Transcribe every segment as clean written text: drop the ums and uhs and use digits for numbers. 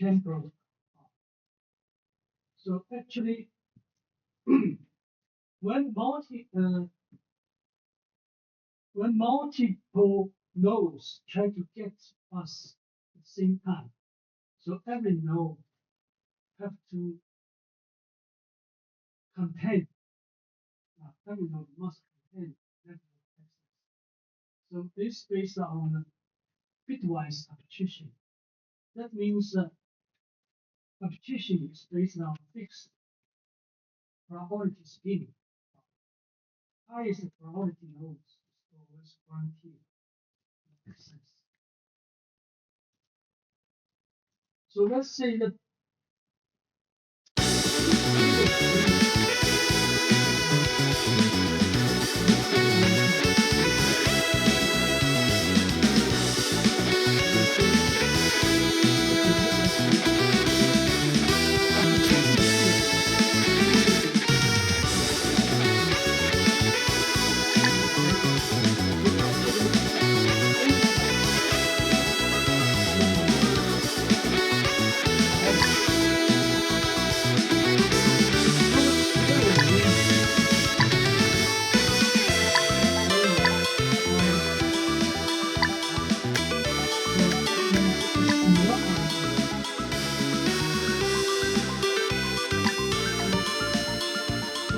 can grow. So actually, when multiple nodes try to get us at the same time, so every node have to contain, every node must contain network access. So this based on bitwise application. That means application is based on fixed priority scheme. Highest priority nodes is always guaranteed access. So let's say that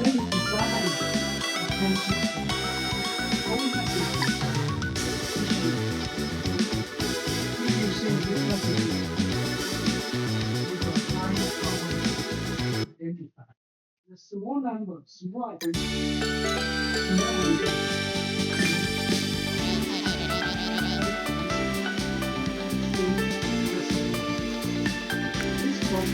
when you design a whole system, all using this method with a high power identifier. The small number, small identifier, small identifier. This one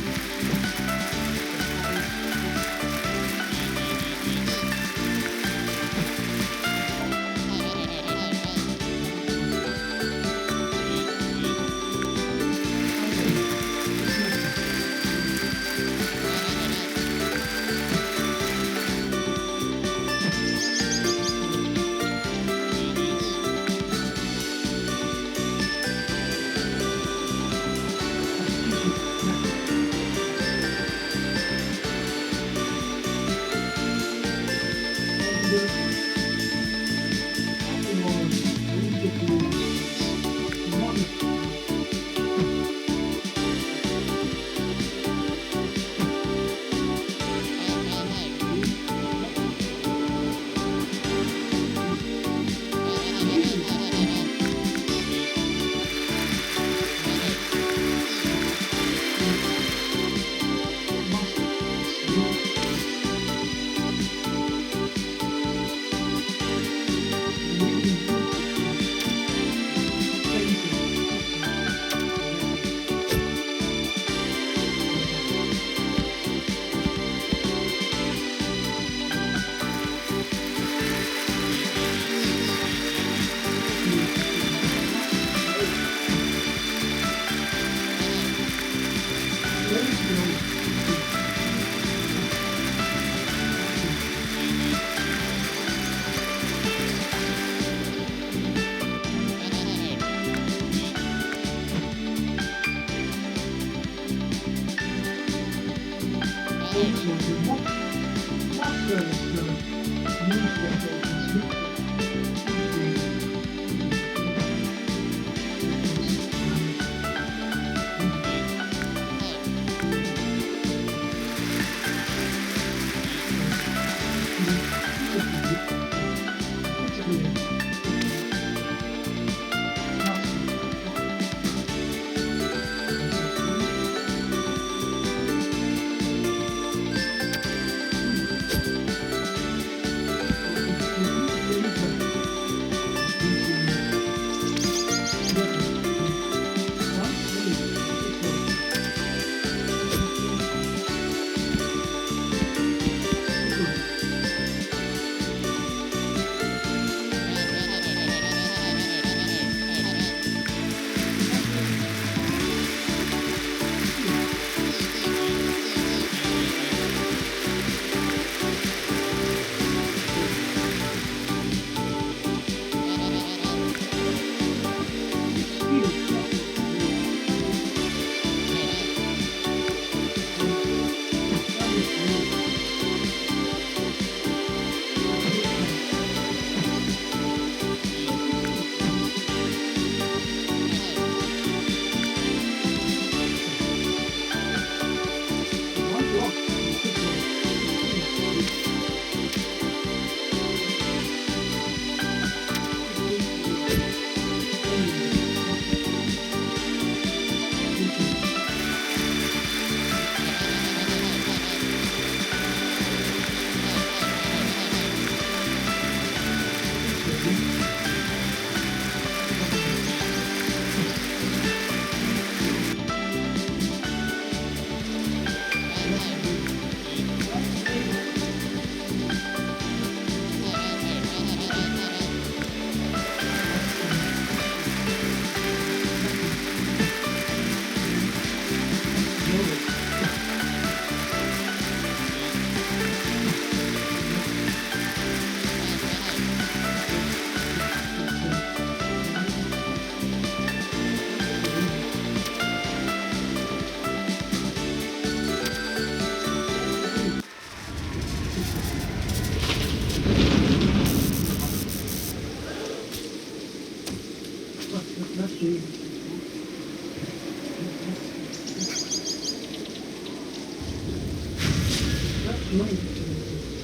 know the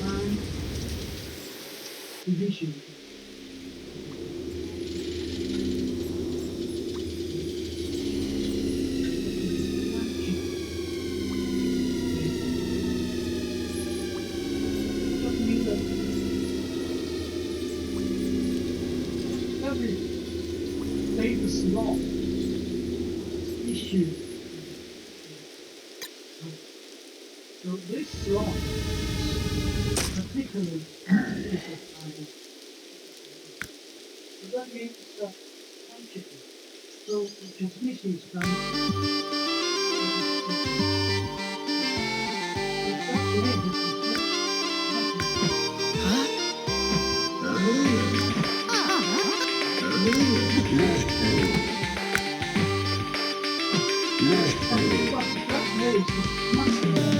time division. That means that every data slot is issued. So this slot is particularly used by. So that means that function. So the transmission is done. That is much more.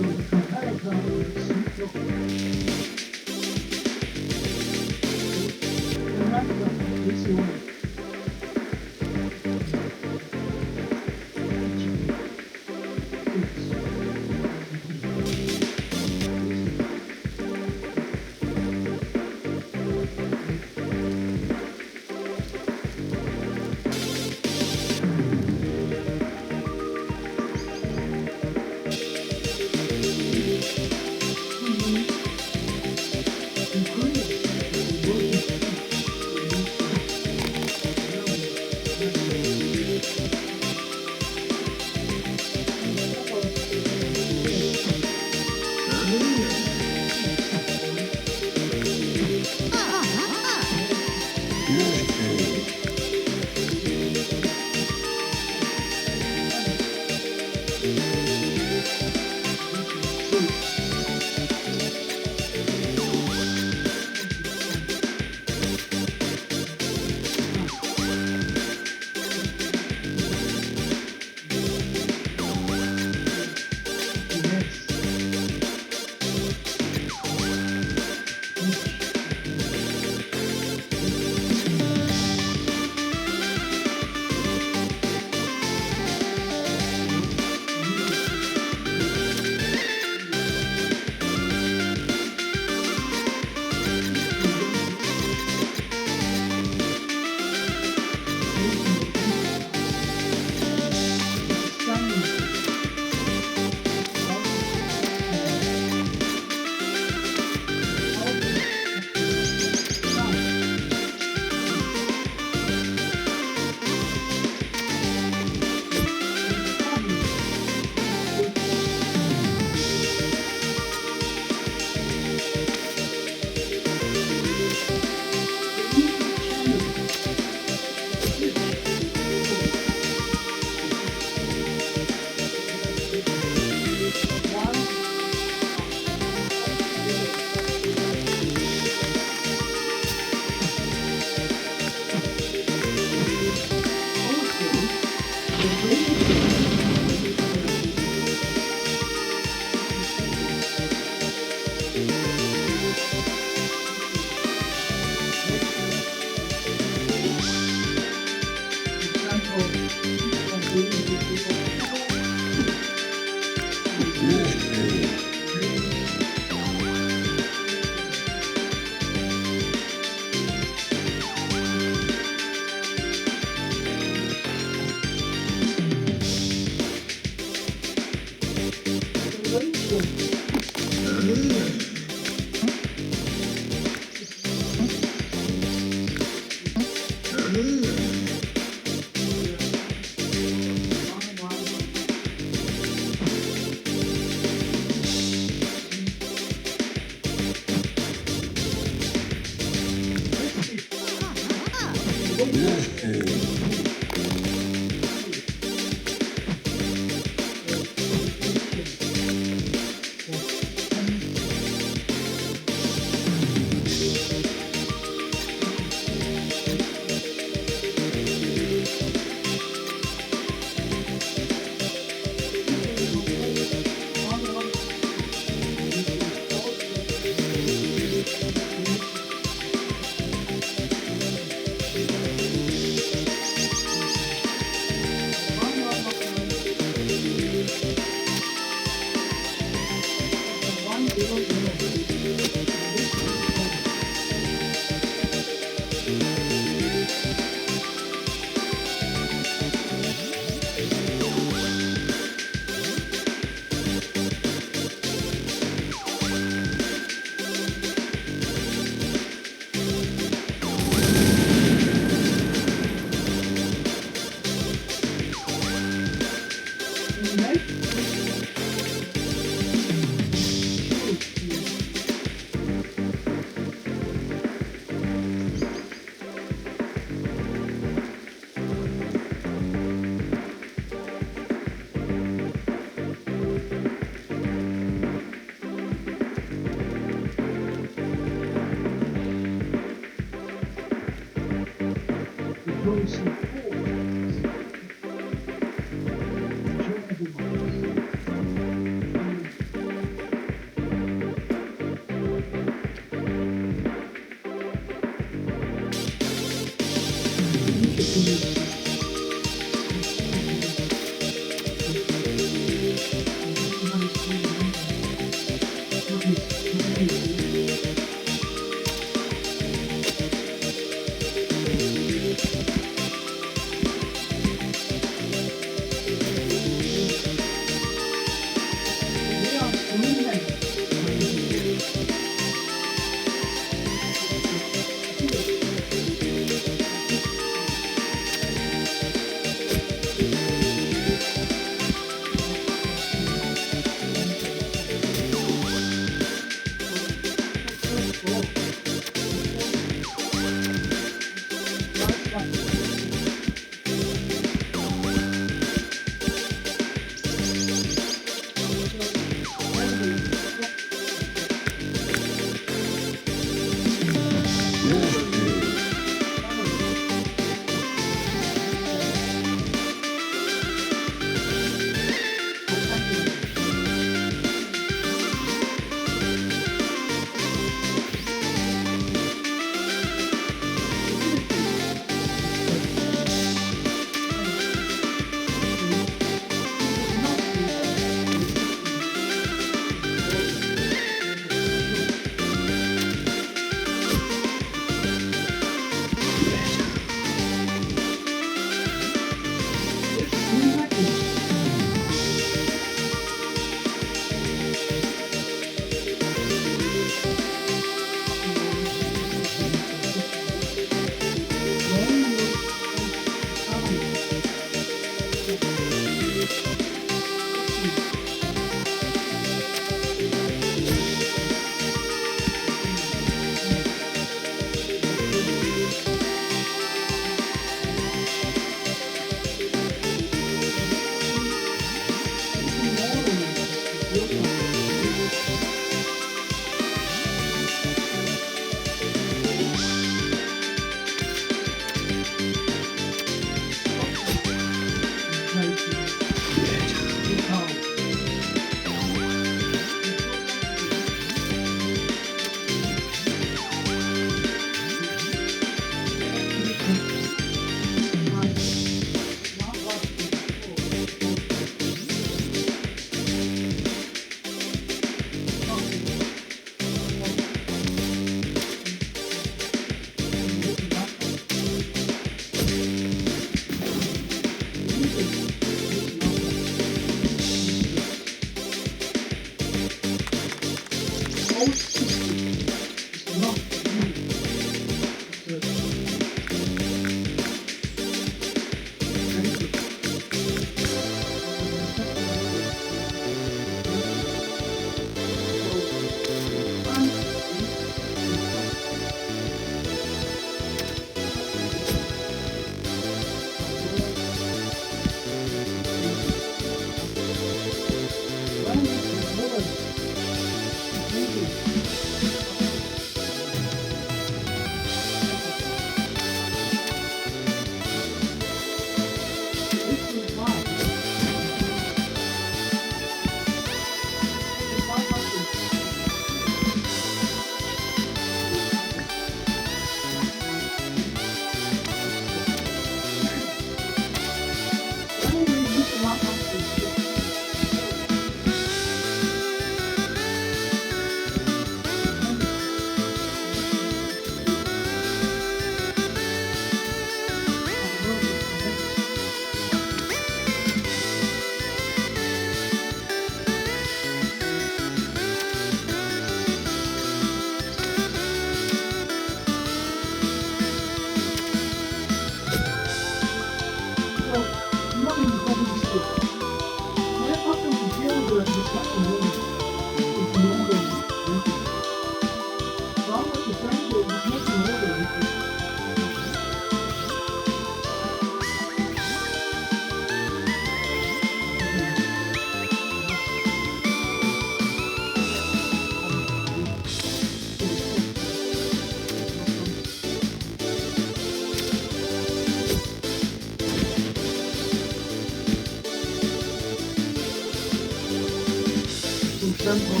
example,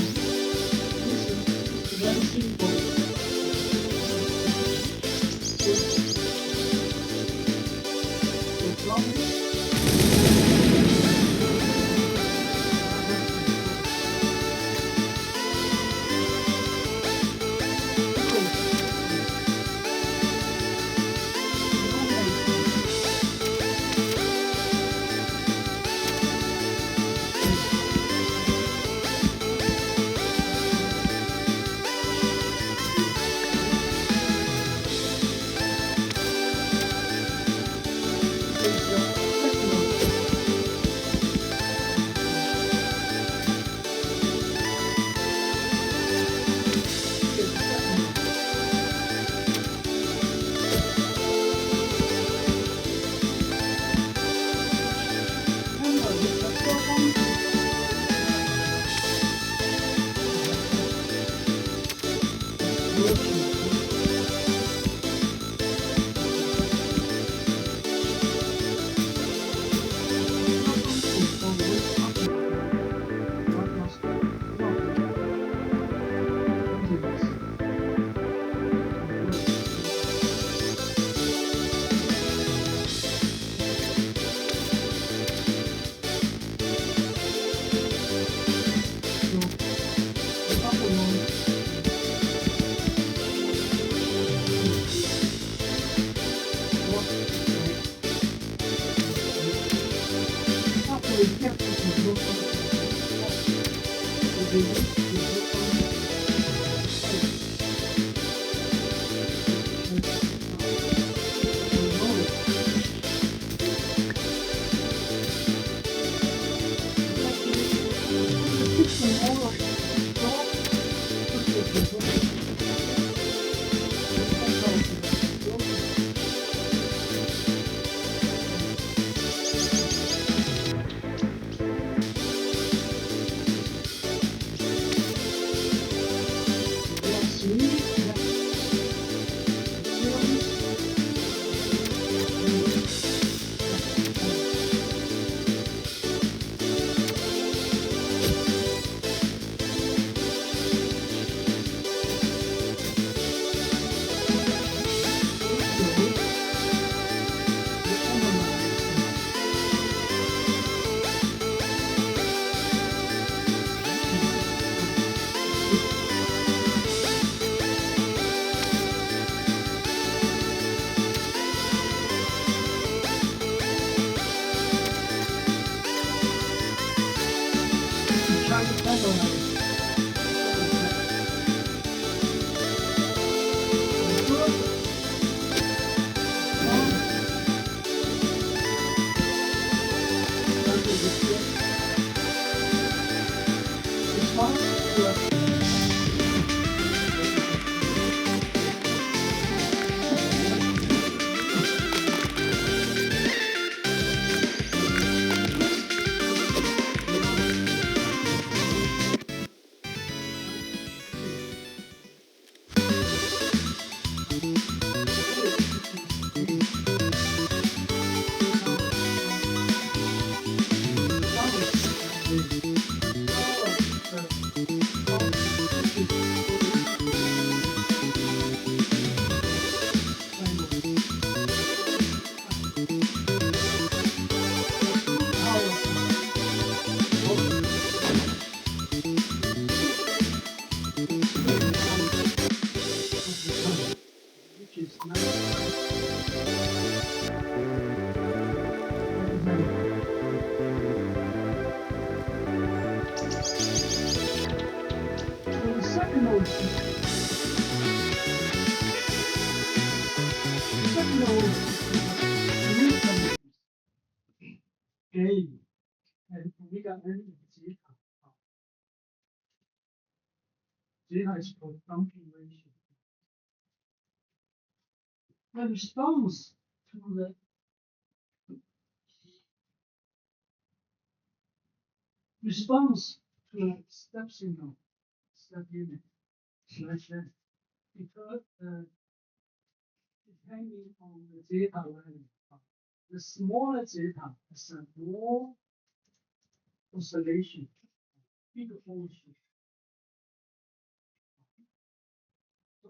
this is very simple. The promise. Data is called dumping ratio. The response to a step signal, step unit, like that, because depending on the data value, the smaller data has a more oscillation, bigger function.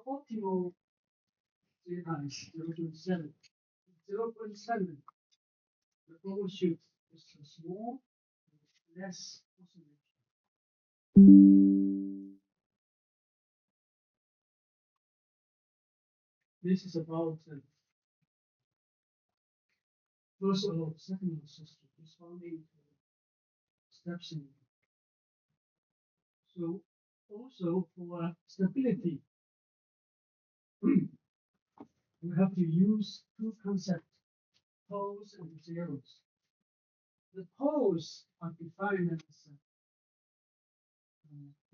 optimal data is 0.7. 0.7, the overshoot is too small, less oscillation. This is about first law, second law system, responding to steps in. So also for stability, we have to use two concepts, poles and zeros. The poles are defined as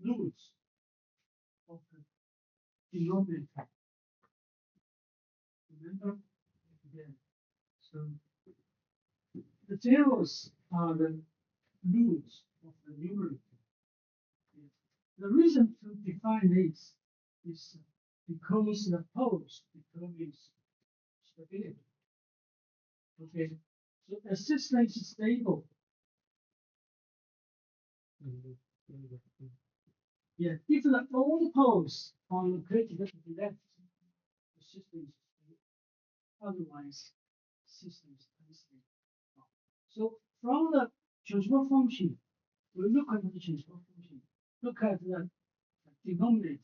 roots of the denominator. Remember? Yeah. So the zeros are the roots of the numerator. The reason to define this is because the poles determines stability. Okay, so a system is stable. Yeah, if all the poles are located at the left, the system is stable. Otherwise, system is unstable. So from the transfer function, we look at the transfer function. Look at the denominator.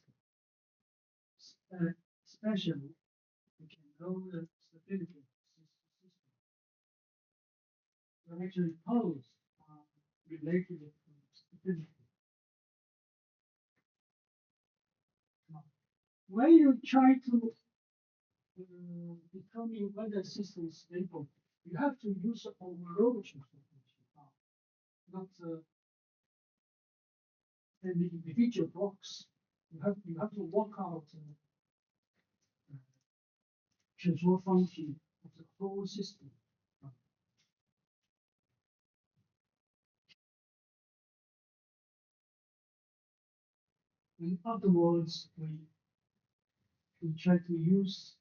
Especially, we can know the stability of the system. So actually, poles are related to stability. When you try to determine whether a system is stable, you have to use overall transfer function, not the individual blocks. You have to work out transfer function of the whole system. And afterwards, we try to use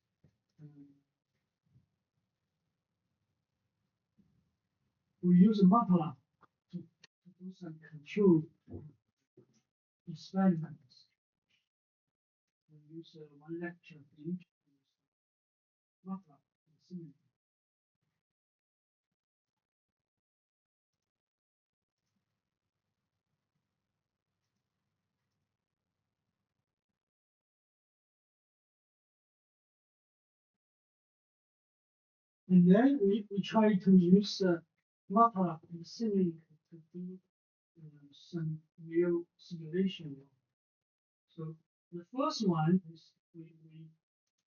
MATLAB to do some control experiments. We use one lecture for each MATLAB and simulate. And then we try to use MATLAB and simulate to do some real simulation. So the first one is we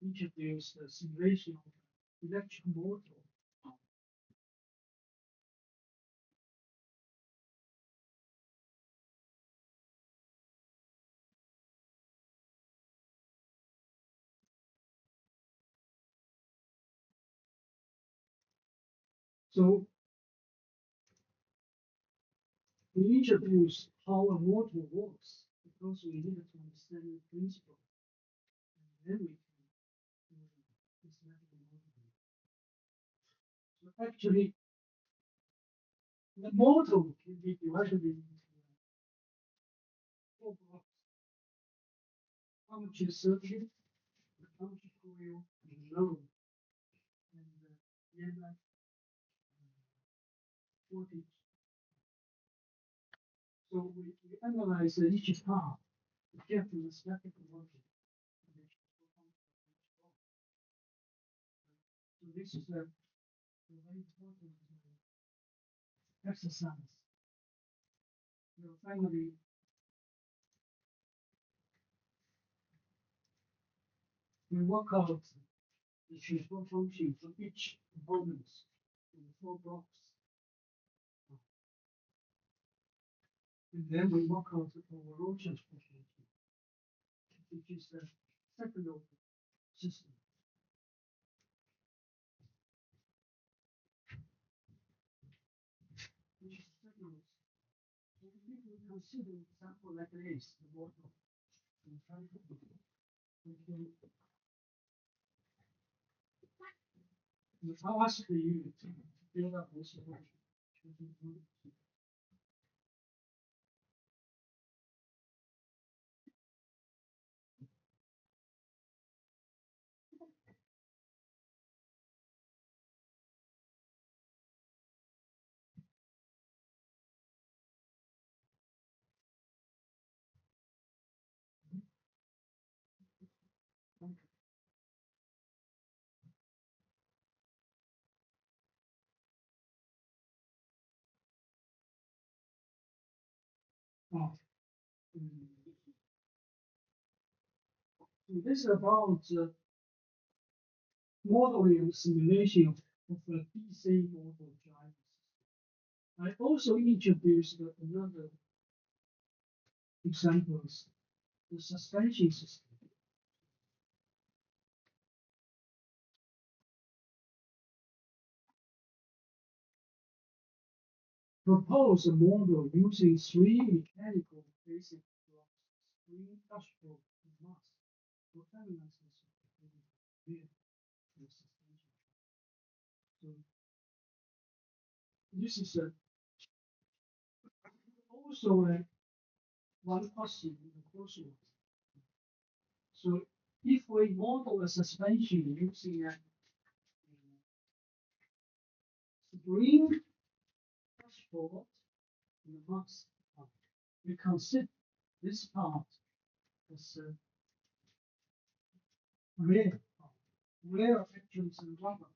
introduce the simulation of electric motor. So we introduce how a motor works because we needed to understand the principle. And then we can do this mathematical modeling. So actually, the motor can be divided into four blocks. Armature circuit, the armature coil, and load, and EMF voltage. So we analyze each part to get the respective voltage. So this is a very important exercise. Finally, we work out the transfer function for each component in the four blocks. And then we work out the overall transfer function, which is the second order system. Which is the second order. So if we consider an example like this, the motor, we can I'll ask you to build up this solution. Oh, so this is about modeling and simulation of a DC motor drive. I also introduced another examples, the suspension system. Propose a model using three mechanical basic blocks: spring, dashboard, and mast, to analyze the rear and suspension. So this is also one question in the coursework. So if we model a suspension using a spring, dashboard, and mast, we consider this part as rear. Rear actually is rubber,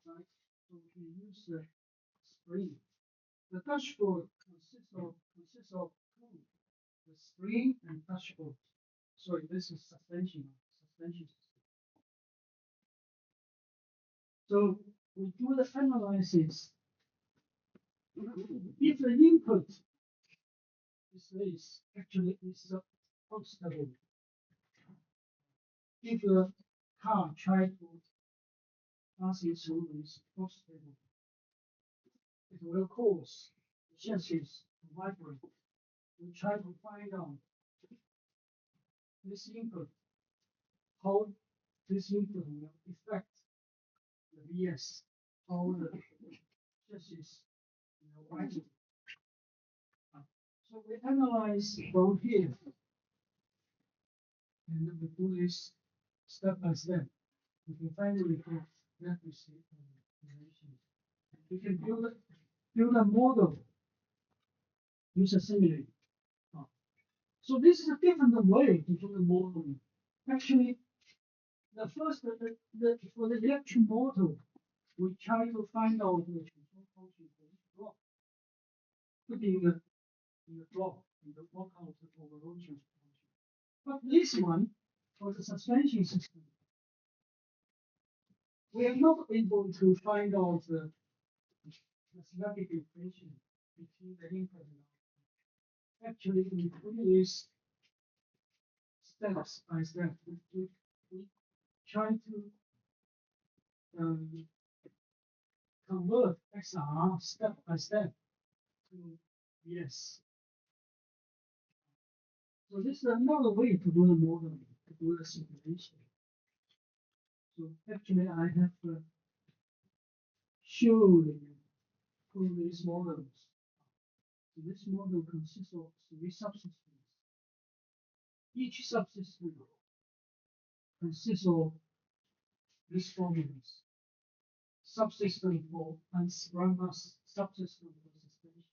right? So we can use the spring. The dashboard consists of two, the spring and dashboard. Sorry, this is suspension system. So we do the analysis. If the input is this, actually is unstable. If the car tries to pass it through this unstable, it will cause the chassis to vibrate. We try to find out this input, how this input will affect the VS, how the chassis will vibrate. So we analyze from here, and we do this step by step. We can finally get accuracy information. We can build a model, use a simulator. So this is a different way to do the modeling. Actually, the first, for the electric motor, we try to find out the control function for each block, put in the block, in the work out the overall transfer function. But this one, for the suspension system, we are not able to find out the symmetric equation between the input and output. Actually, we do this steps by step. We try to convert XR step by step to yes. So this is another way to do the modeling, to do the simulation. So actually, I have showed you these models. So this model consists of three subsystems. Each subsystem consists of these formulas. Subsystem for unsprung mass, subsystem for suspension,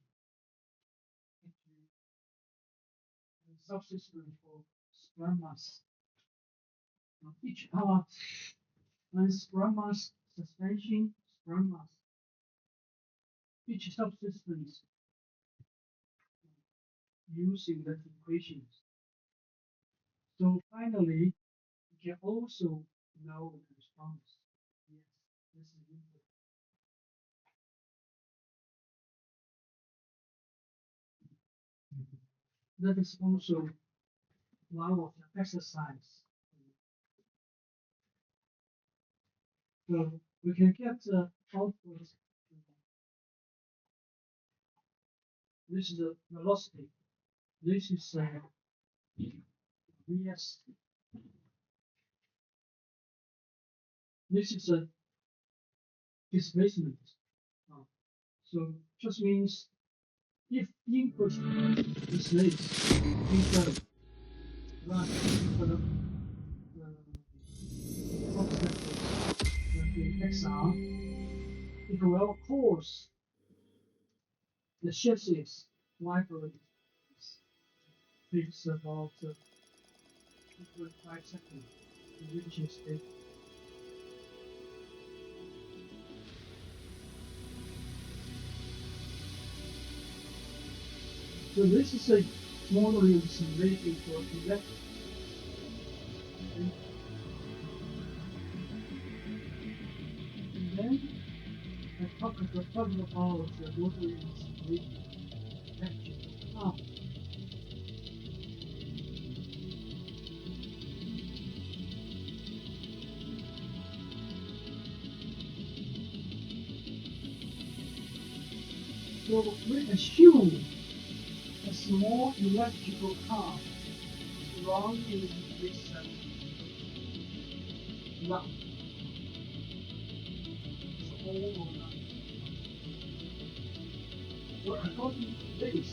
and subsystem for sprung mass. Now each part unsprung mass, suspension, sprung mass. Each subsystems using the equations. So finally, you can also know the response. Yes, this is input. That is also one of the exercise. So we can get the output. This is the velocity. This is VS. This is a displacement. So just means if input is this, input run for the obstacle the XR, it will cause the chassis vibrate. Takes about 2.5 seconds to reach its state. So this is a modeling simulating for electric. And then I talk about the modeling simulating electric. So we assume a small electrical car surrounding this rock. It's all or nothing. So according to this,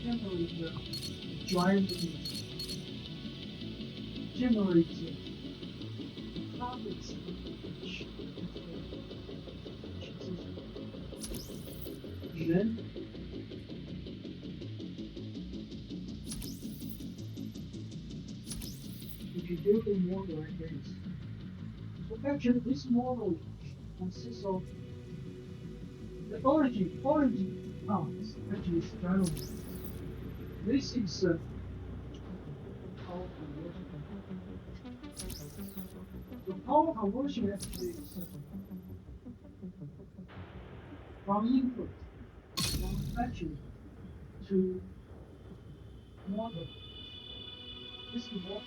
generally the driver generates targets and then if you build a model like this, so actually this model consists of the origin parts actually is driver. This is power conversion. The power conversion actually is from input, from battery to motor. This is what.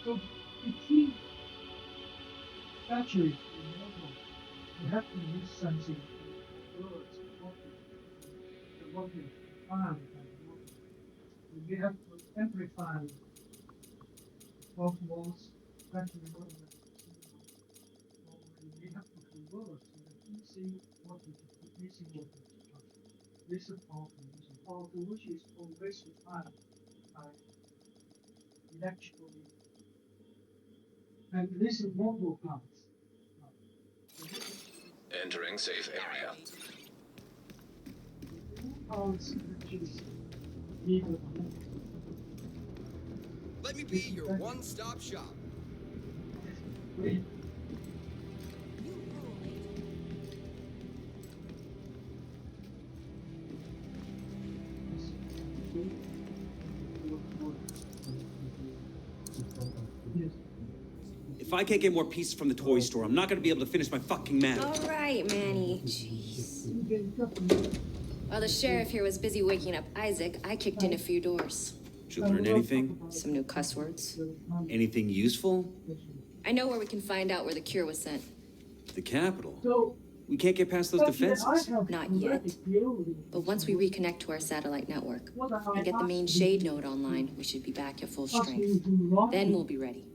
So between battery and motor, you have to use something to lower the voltage by the motor. We have to amplify 12 volts battery motor. We have to convert the DC voltage to AC voltage. This is power conversion. Power conversion is always required by electrical. And this is motor parts. Entering safe area. Parts actually need a Let me be your one-stop shop. Wait. Yes. If I can't get more pieces from the toy store, I'm not gonna be able to finish my fucking math. All right, Manny. Jeez. While the sheriff here was busy waking up Isaac, I kicked in a few doors. Did you learn anything? Some new cuss words. Anything useful? I know where we can find out where the cure was sent. The Capitol. So We can't get past those defenses. Not yet. But once we reconnect to our satellite network and get the main shade node online, we should be back at full strength. Then we'll be ready.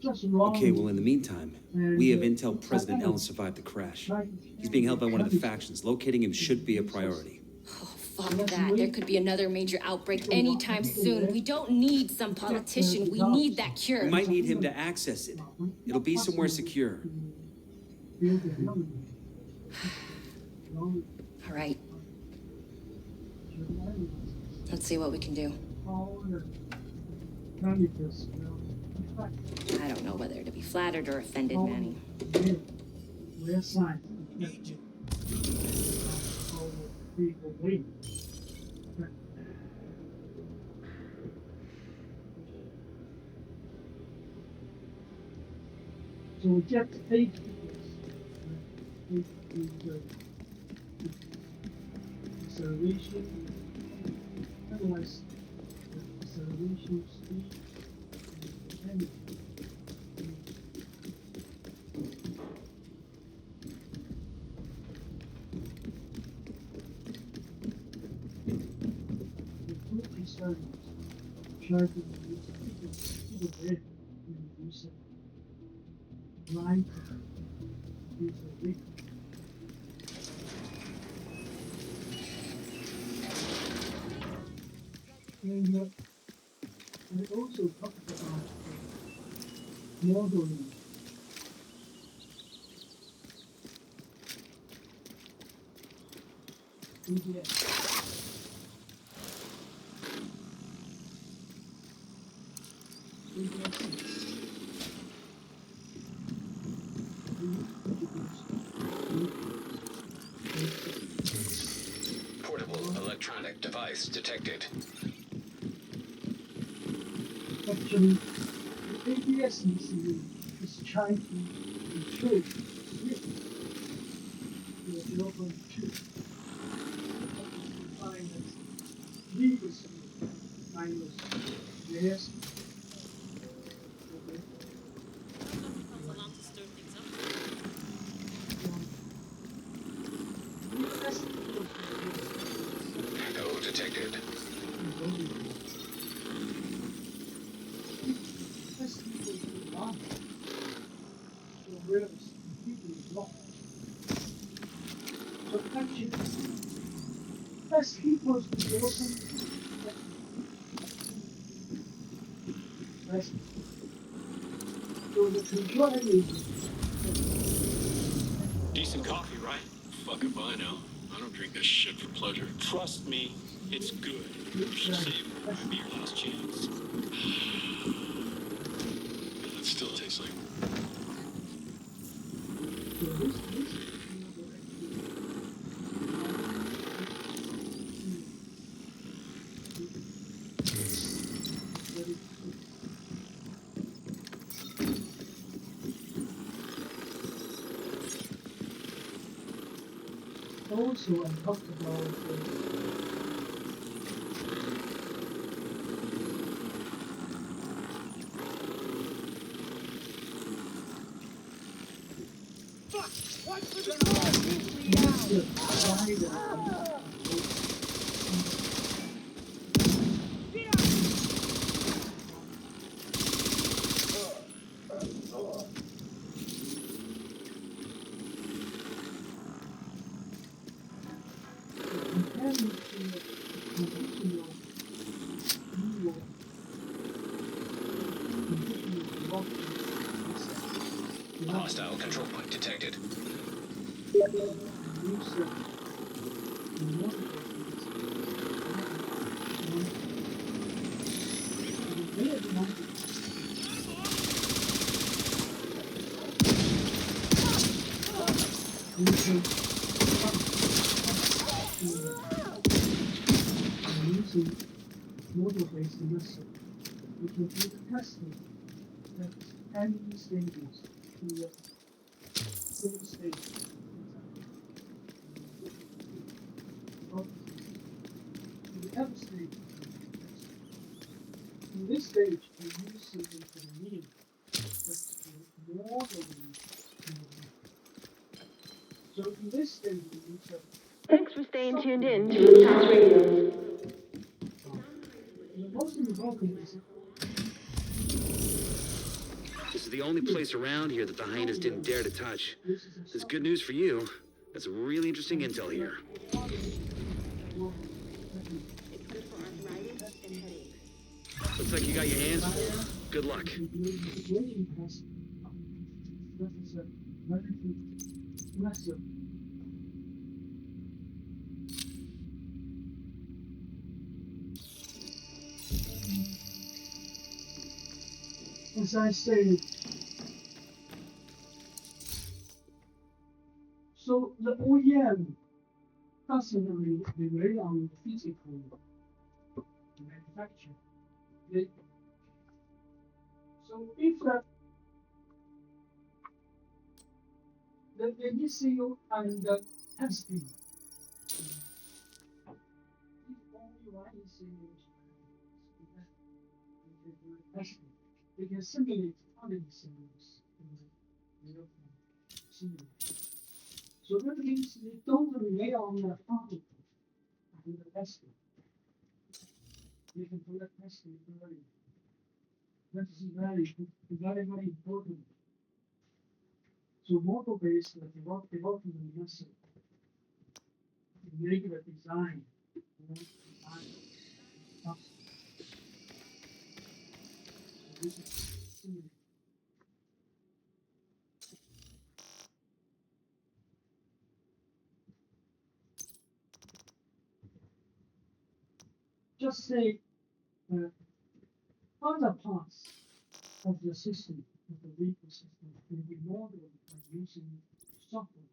Okay, well, in the meantime, we have intel President Ellen survived the crash. He's being held by one of the factions. Locating him should be a priority. Oh, fuck that. There could be another major outbreak anytime soon. We don't need some politician. We need that cure. We might need him to access it. It'll be somewhere secure. All right. Let's see what we can do. I don't know whether to be flattered or offended, Manny. So we get 8 acceleration, otherwise the acceleration speed and energy. The two experiments try to use light is a big. And we also talked about modeling. Portable electronic device detected. actually, the ABS is trying to control grip to 0.2. Find that legal speed minus rear speed. Okay. Comes along to stir things up. That's Echo detected. equals to 1. So rear is completely blocked. So actually, S equals to 0.2. Right? So the control is Decent coffee, right? Fuck if I know. I don't drink this shit for pleasure. Trust me, it's good. You should save it. Might be your last chance. That still tastes like... also I talked about comparing to the conditional rule, conditional block Hostile control point detected. using model-based method, which will do the testing at any stages to the full stage. To the other stage. In this stage, we use something for the mean, but the modeling. So in this stage, we use a Thanks for staying tuned in to Wisconsin Radio. the most important is This is the only place around here that the hyenas didn't dare to touch. That's good news for you. That's some really interesting intel here. Looks like you got your hands full. Good luck. As I say, so the OEM doesn't really rely on physical manufacture. They, so if the ECU and the testing, if only one ECU is testing, they can simulate other ECUs in the real simulation. So that means they don't rely on the hardware and the testing. They can do the testing early. That is very important. So model-based development method make the design. Just say other parts of the system, of the vehicle system, can be modeled by using software.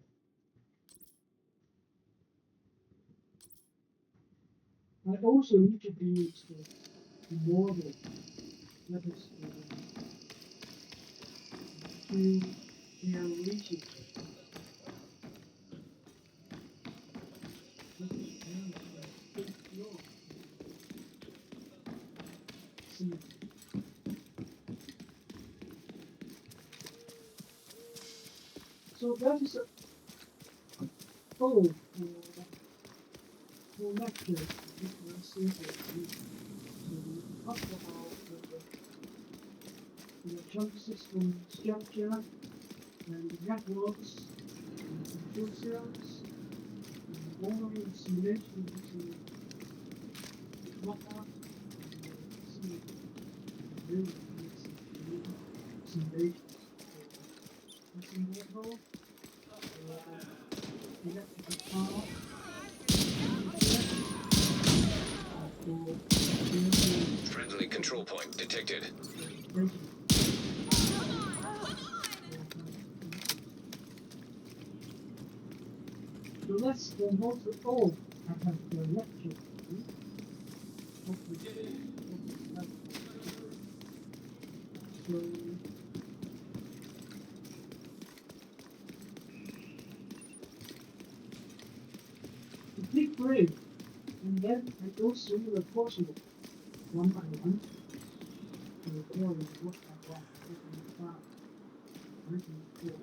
I also introduced the model that is to their reaching. That is see. So that is all for lecture. Let's see. So we talked about the chunk system structure and the networks and control cells and modeling simulation using Mockup and really simulations for AC motor or electrical power for Friendly control point detected. so let's go to all. I have the lecture. So to click break and then I go through the coursework one by one. So recording what I want, written five, written four.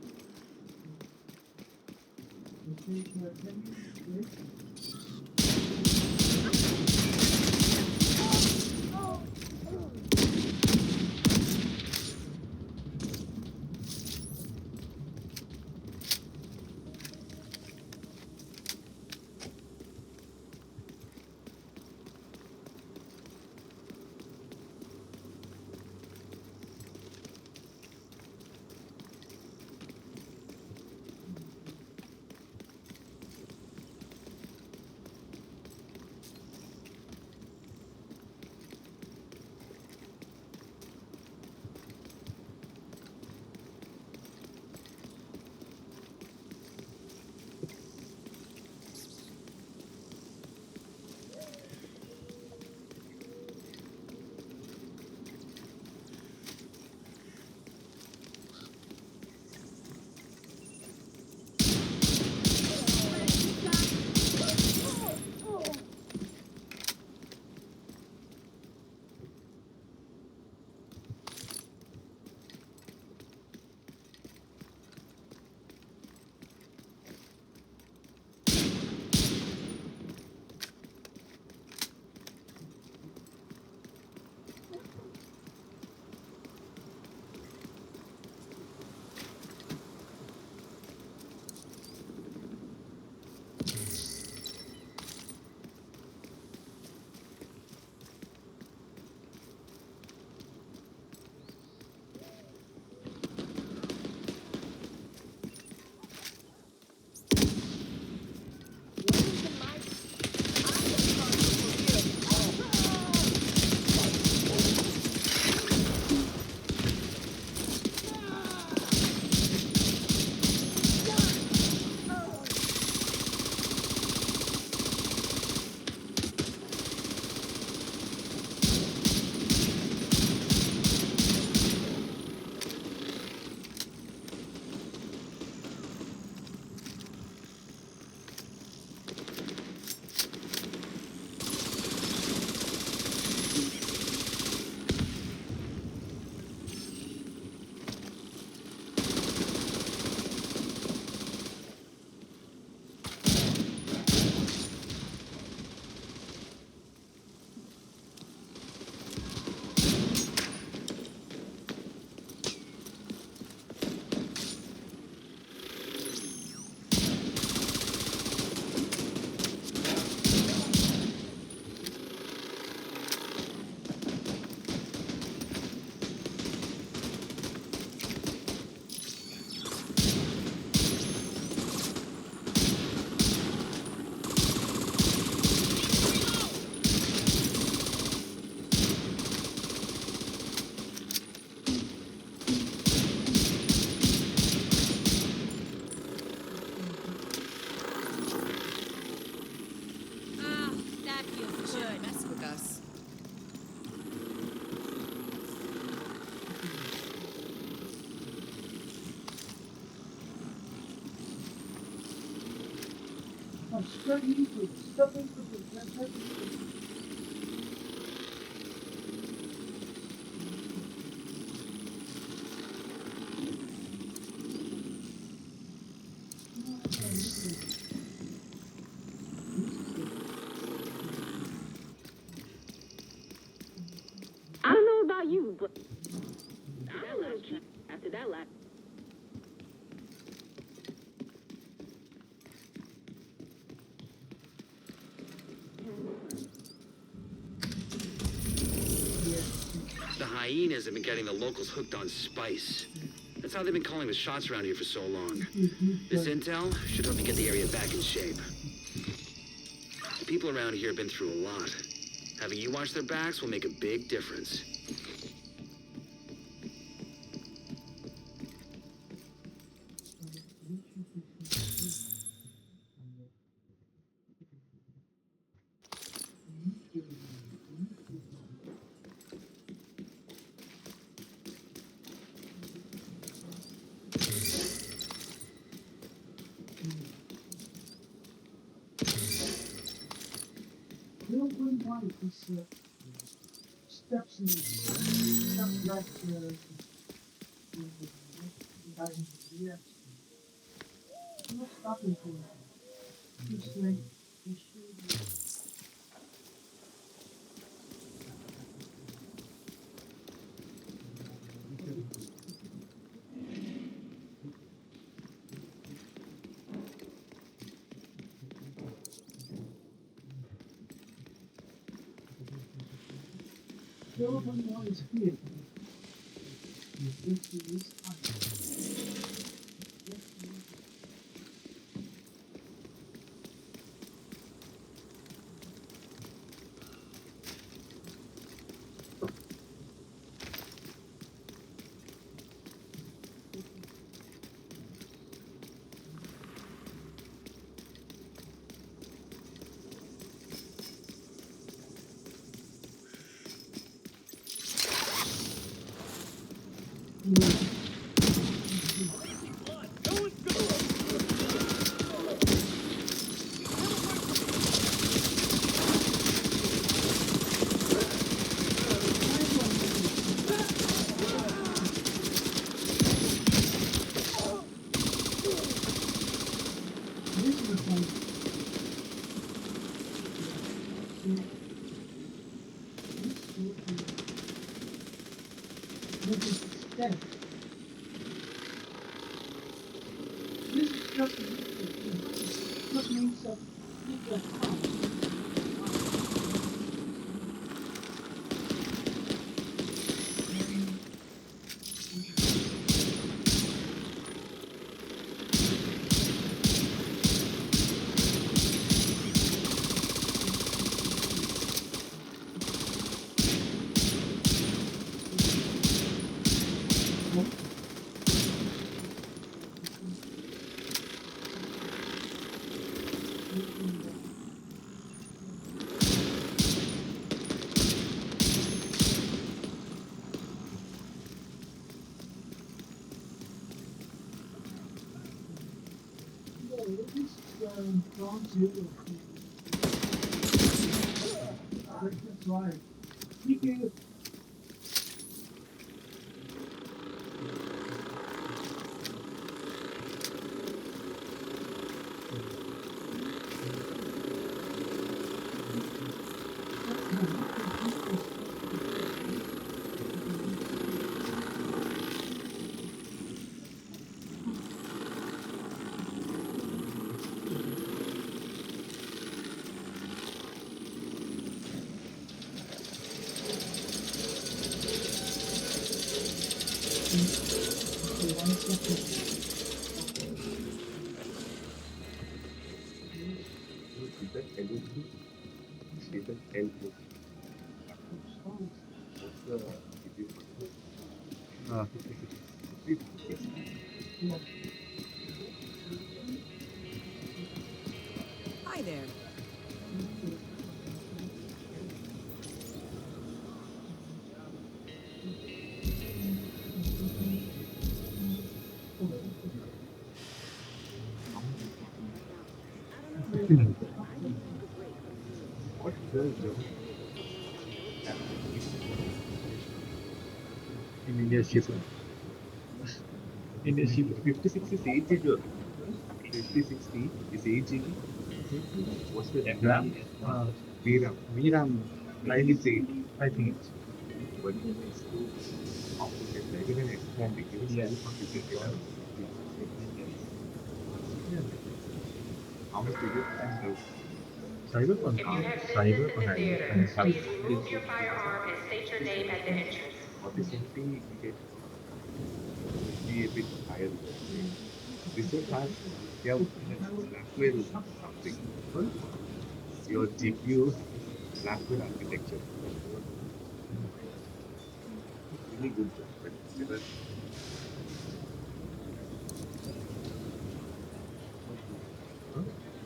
So take a heavy break. Straight into it. Step into it. Let's step into it. I don't know about you, but that little trip after that lap. The hyenas have been getting the locals hooked on spice. That's how they've been calling the shots around here for so long. This intel should help you get the area back in shape. The people around here have been through a lot. Having you watch their backs will make a big difference. Real good one is steps in steps like yeah. Not stopping for just like you should. The other one is here. This is just means that ground zero. That's right. Keeping Hi there. What does Joe have in India ship? India ship 56 is 8 GB. 5060 is 8 GB. What's the RAM? VRAM. VRAM. Like it's 8. I think it's. But it's too complicated. Even an expand, even yeah. Complicated. Yeah. How much bigger than the Cyberpunk? If you have visitors in Cyberpunk, the I theater, have. please remove your firearm and state your name at the entrance. 4070, you get would be a bit higher. This one has, yeah, Blackwell something. Your GPU Blackwell architecture. Really good, but there are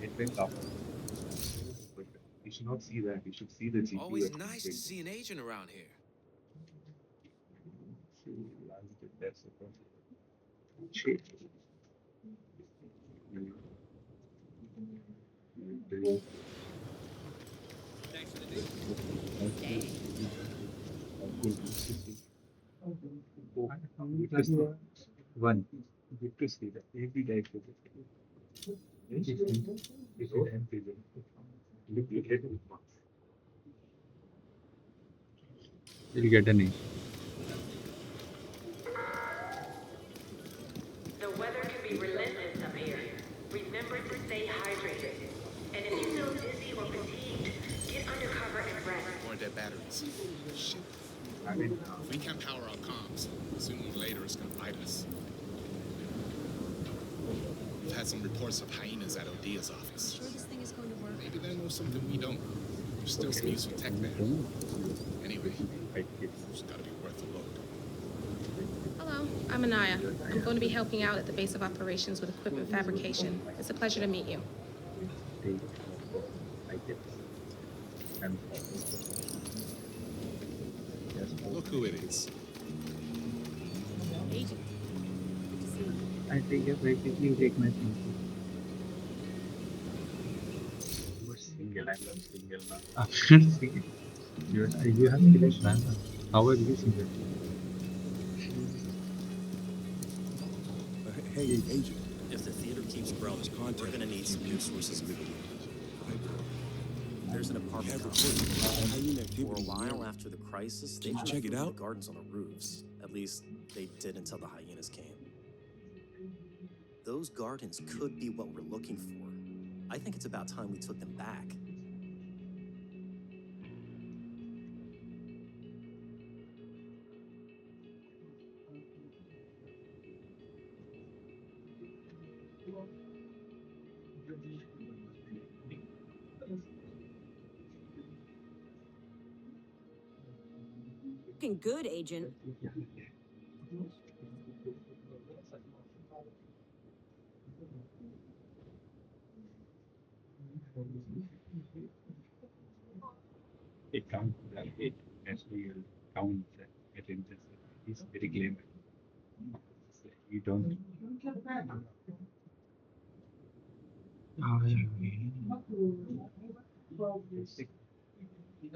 it went up. But you should not see that. You should see the GPU. Always nice to see an agent around here. That's the problem. Shit. Thanks for the deal. One. Good to see that. Every day. You'll get an A. The weather can be relentless up here. Remember to stay hydrated. And if you feel dizzy or fatigued, get under cover and rest. More dead batteries. Shit. I mean, If we can't power our comms, sooner or later it's gonna bite us. We've had some reports of hyenas at Odia's office. Sure this thing is going to work? Maybe they know something we don't. There's still some useful tech there. Anyway, it's gotta be worth the load. Hello, I'm Anaya. I'm going to be helping out at the base of operations with equipment fabrication. It's a pleasure to meet you. Look who it is. Agent. I take a break if you take my thing. You are single, I'm not single now. I'm not single. You have finished, man. How are you single? Hey, agent. If the theater keeps growing, we're gonna need some new sources of income. There's an apartment complex. For a while after the crisis, they just check it put out? the gardens on the roofs. At least they did until the hyenas came. Those gardens could be what we're looking for. I think it's about time we took them back. Looking good, Agent. It counts that it actually counts at interest. It's very clear. You don't.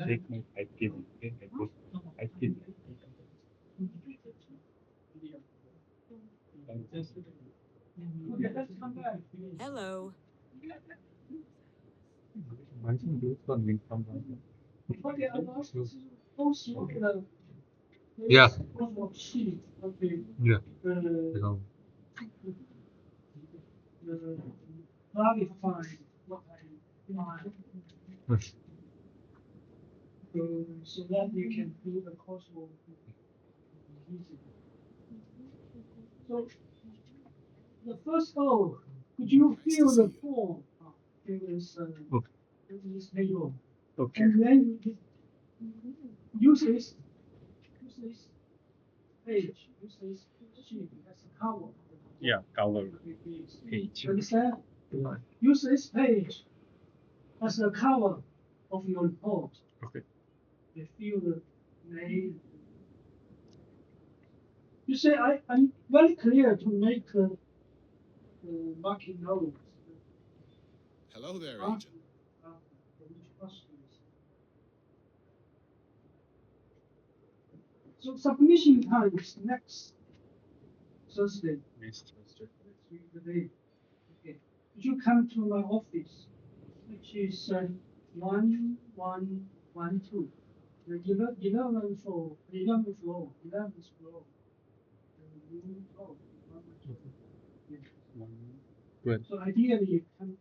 Take my 5 kg. Okay, I put 5 kg. Hello. Why don't you from me from Yeah. Yeah. Hello. Yes. So that you can do the coursework easily. So the first goal, could you fill the form? Fill this, Okay. this table. Okay. And then use this page, use this sheet as a cover. Yeah, cover page. Understand? Use this page as a cover of your report. Okay. You fill the name. You say I'm very clear to make marking notes. Hello there, after Agent. for each customers. So submission time is next Thursday. Next Thursday. Next week, the day. Okay. Could you come to my office, which is 1112. The 11th floor, 11th floor, 11th floor. Room 12, 112. Yeah. 112. So ideally, you come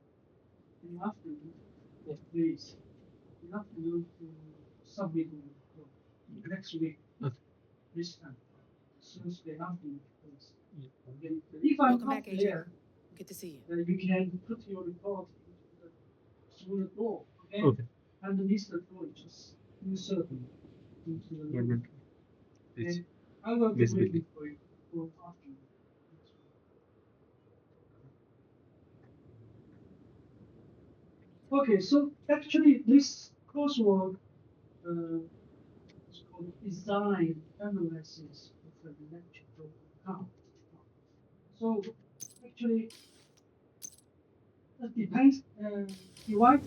in the afternoon, please. In the afternoon to submit the report. Next week, Okay. this time. Thursday afternoon, please. Okay. If I'm Welcome not back, Agent. there, Good to see you. you can put your report through the door, okay? Okay. Underneath the door, just insert it into the One room. minute. It's Okay? I will be visibility. waiting for you for afternoon. Okay, so actually this coursework is called design analysis of an electrical car. So actually it depends divide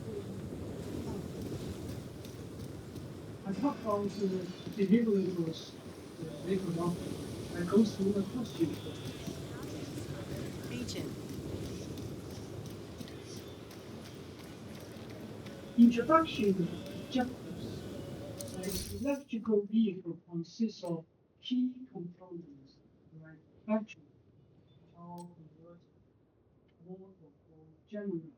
I talk about the deliverables later on. I go through the question first. Agent. Introduction objectives. An electrical vehicle consists of key components like battery, power converter, motor or generator,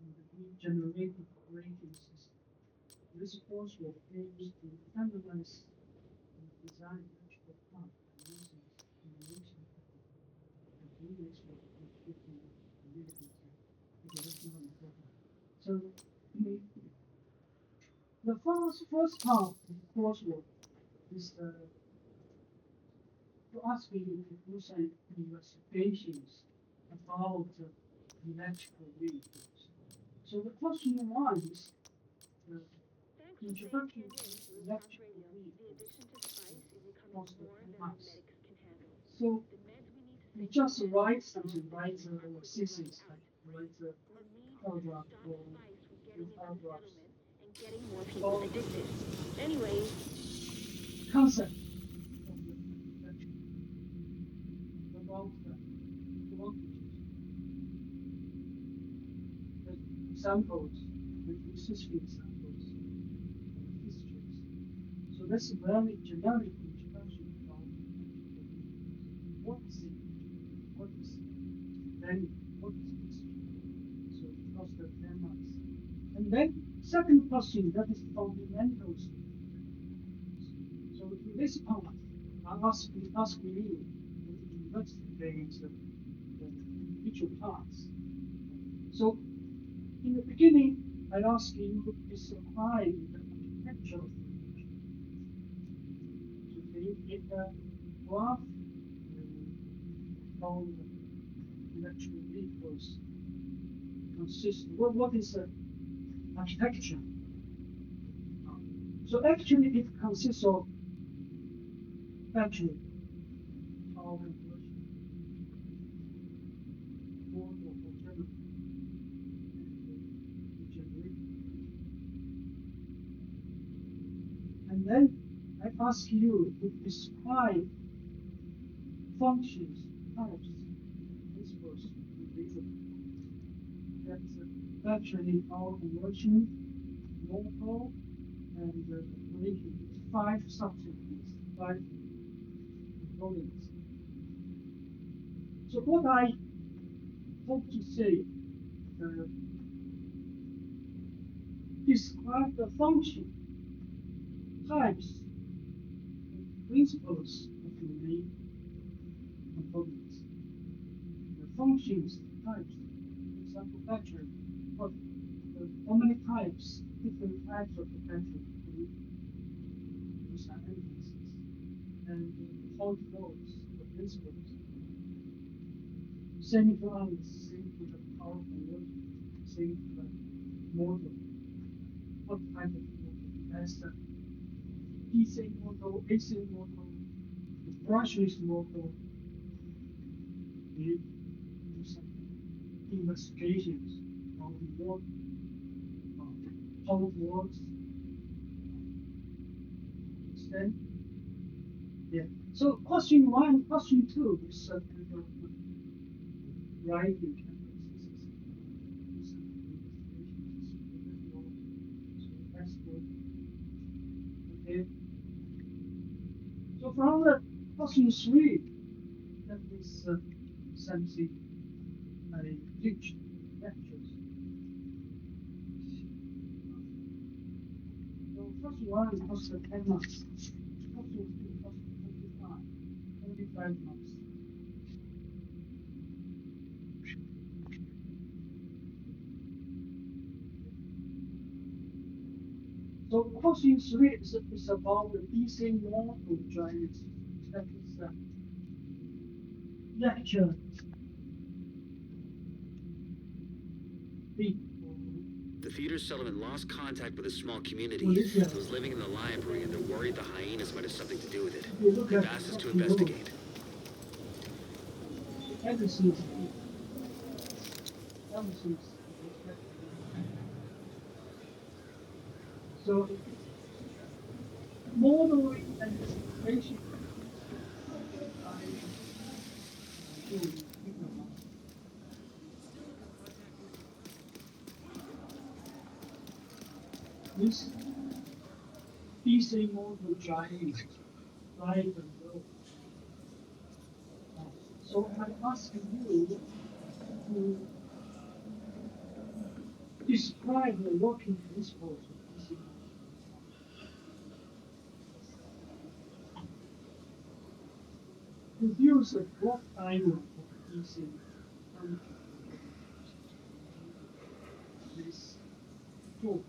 and the generator operating system. This coursework aims to analyze and design electrical plant by using simulation technique. And do this work with different abilities. Okay, that's not important. So the first part of the coursework is to ask you to do some investigations about electrical vehicles. So the question one is the introduction to electrical vehicles across the mass. So you just write something, write a thesis, write a paragraph or two paragraphs. Or concept of the electrical about the advantages, the examples, the existing examples, and the histories. So that's a very generic introduction about electrical vehicles. What is it? What is then what is history? So across the 10 months. And then second question, that is fundamentals of electrical vehicles. So in this part, I'm asking you to investigate the individual parts. So in the beginning, I ask you to describe the architecture of the electrical vehicle. So can you give a graph how electrical vehicles consist? What is the architecture? So actually, it consists of battery, power conversion, motor or generator, and the generator. And then I ask you to describe functions, types, principles, and reason. That's battery, power conversion, motor, and braking. Five subsystems, five components. So what I hope to say, describe the function, types, and principles of the main components. The functions, types, for example, battery. What, how many types, different types of the battery? These are elements. And how it works, the principles. Same to others, same to the power conversion, same to the motor. What type of motor? As the DC motor, AC motor, the brushless motor. We do some investigations on how it works, how it works. Understand? Yeah. So question one, question two is kind of writing kind of this is so that's good. Okay. So from the question three, that is something I teach lectures. So first one costs 10 months. Question two costs 25 months. So question three is about the DC motor drivers. That is lecture B. The theater settlement lost contact with a small community. Olivia. Those living in the library and they're worried the hyenas might have something to do with it. You look They've at asked us to what you know. investigate. Everything is B. Everything is so modeling and simulation. This DC motor driving, drive and go. So I'm asking you to describe the working principles of DC motor. Produce a block diagram of DC function. This talk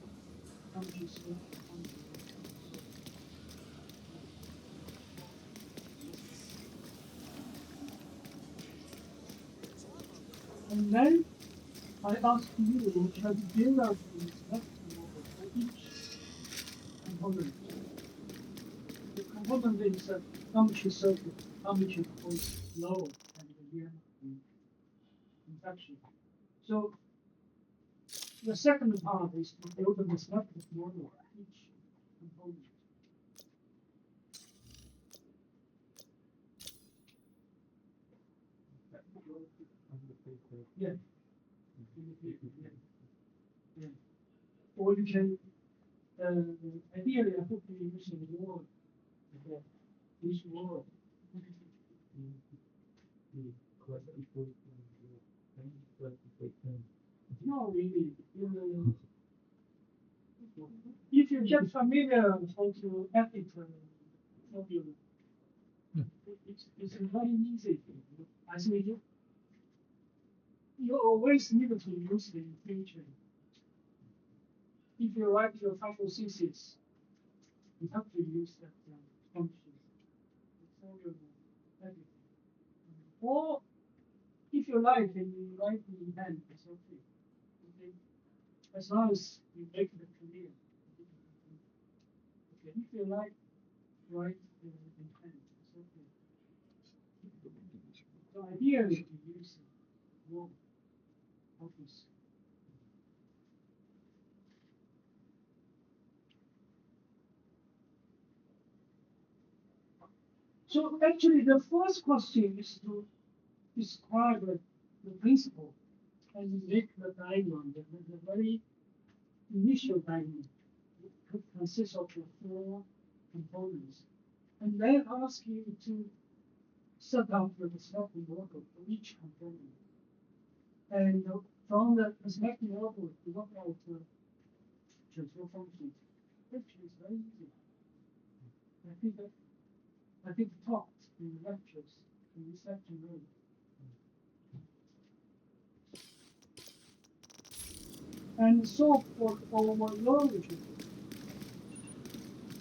functions and then I ask you to build up the instruction model for each component. The component is a commutator circuit, commutator point low, and the EMF induction. So the second part is to build an instruction model for each component. Yeah. Yeah. Or you can, ideally, I hope you're using word, this word. No, really. If you get familiar how to edit formula, it's very easy. I think you always need to use the future. If you write your photosynthesis, you have to use that function. Formula edit. Or if you like, and you write in hand, it's okay. Okay. As long as you make it clear. Okay. If you like, write in hand, it's okay. So ideally, you use more office. So actually, the first question is to describe the principle and make the diagram, the very initial diagram. It consists of the four components. And then ask you to set up the respective model for each component. And from the respective model, to work out the transfer functions, which is very easy. I think talked in the lectures in this afternoon. And so for overload,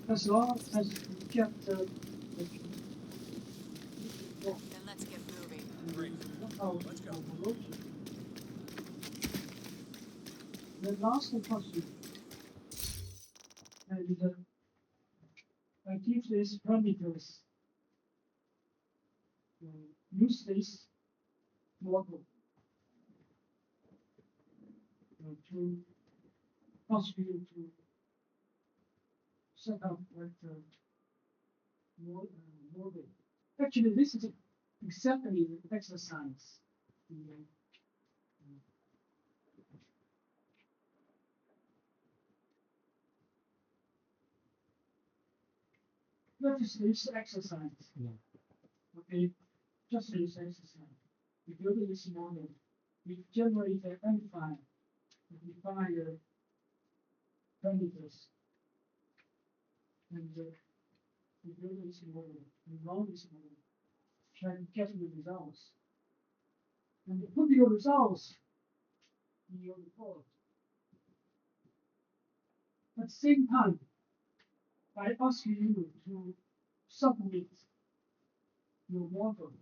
as long as you get the Then let's get moving. let's go. The last question, and I give these parameters. Use this model. to ask you to set up that model. Actually, this is exactly the exercise. That is this exercise. Okay, just this exercise. We build this model. We generate an end file. We define the parameters. And we build this model. We run this model. Try to get the results. And you put your results in your report. At the same time, I ask you to submit your model.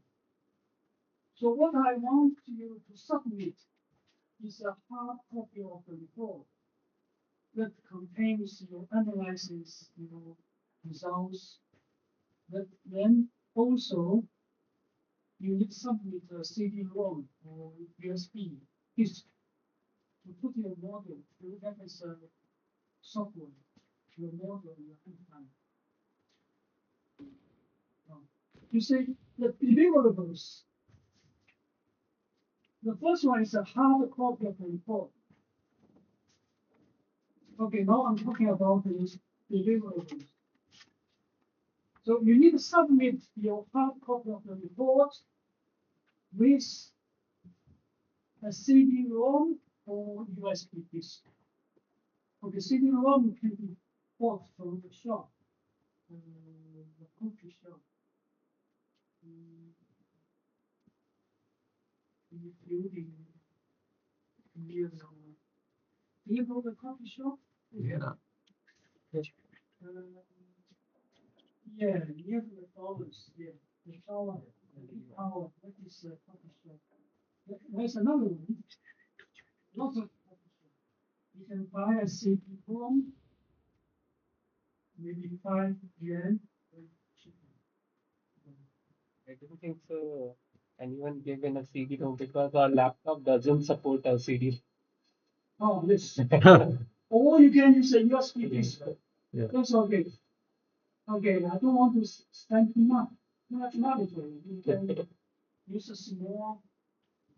So what I want you to submit is a hard copy of the report that contains your analysis, results. That then also you need to submit a CD-ROM or USB disk to put your model. That is a software. Your model, your handpan. You see, the deliverables. The first one is a hard copy of the report. Okay, now I'm talking about these deliverables. So you need to submit your hard copy of the report with a CD-ROM or USB disk. Okay, CD-ROM can be bought from the shop, the coffee shop. Including near the, do you know the coffee shop? Yeah. Yeah, near the dollars, yeah. The tower, that is a coffee shop. There's another one, lots of coffee shop. You can buy a CD-ROM, maybe 5 yen. I don't think so. Anyone given a CD-ROM because our laptop doesn't support a CD. Oh, yes. Or you can use a USB disk. Yeah. That's okay. Okay, I don't want to spend too much money for it. You can use a small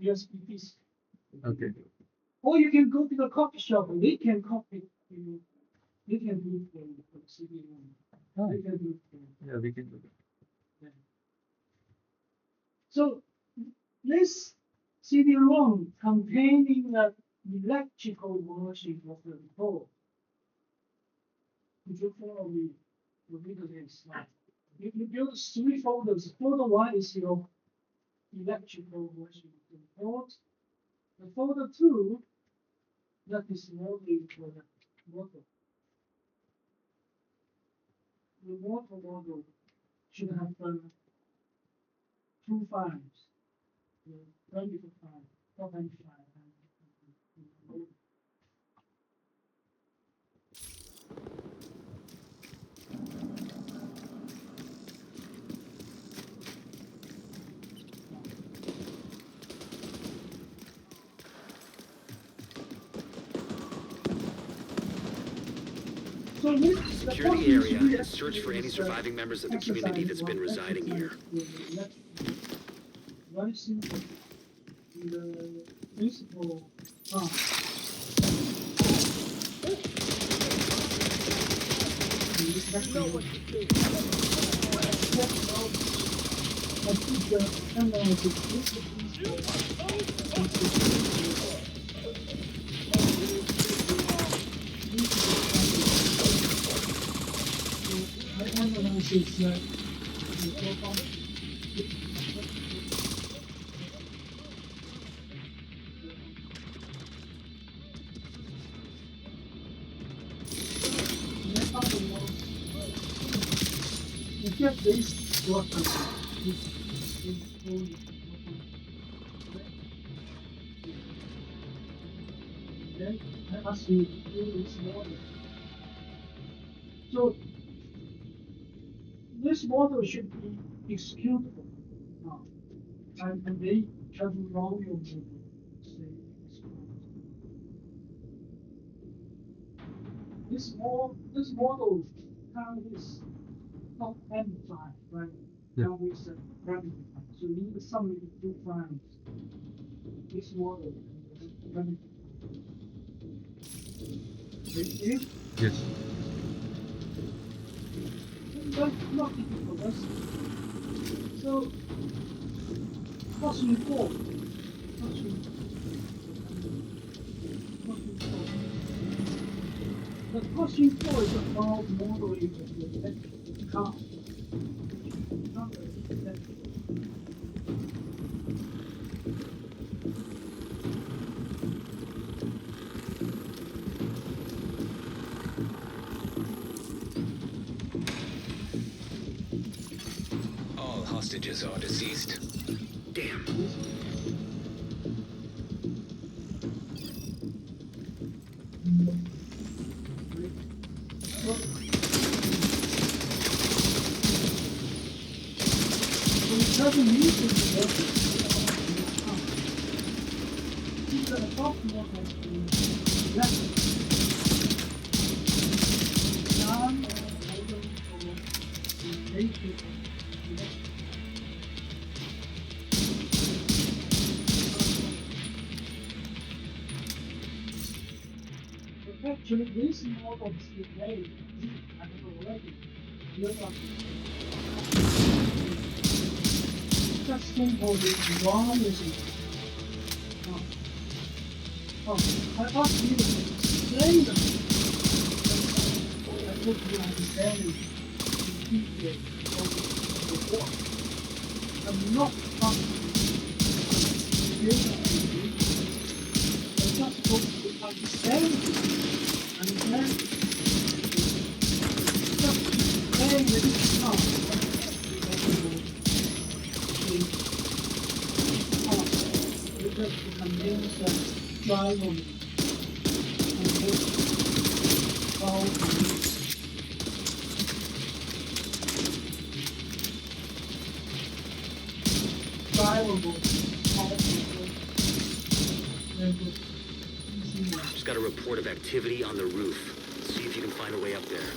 USB disk. Okay. Or you can go to the coffee shop. They can copy you. They can do it for you for CD-ROM. Oh. They can do it for you. Yeah, we can do that. Yeah. So this CD-ROM containing the electrical version of the report. Could you follow me? We'll read the next slide. You build 3 folders. Folder 1 is your electrical version of the report. The folder 2, that is modeling for the model. The model should have 2 files. The graphical file, program file, and so Secure the area and search for any surviving members of the community that's been residing here. Very simple. The principle then I ask you to do this model. So this model should be executable now. And they can run your model. Say, this model comes with not amplified, right? Yeah. Comes with the parameter. So you need some two files. This model parameter. Okay? Yes. That's not difficult. So question 4. Question 4. The question 4 is about modeling of the electric car. Not the electric. All hostages are deceased. Damn. Doesn't need to be the top one has been left. None actually, this model is made. I don't know already. Just simple is wrong with it. I asked you to explain them. I hope you understand it in detail of the work. I'm not asking you to I'm just supposed to understand it. Understand? Just explain that it's not. Because the convince drive on it. Just got a report of activity on the roof. See if you can find a way up there.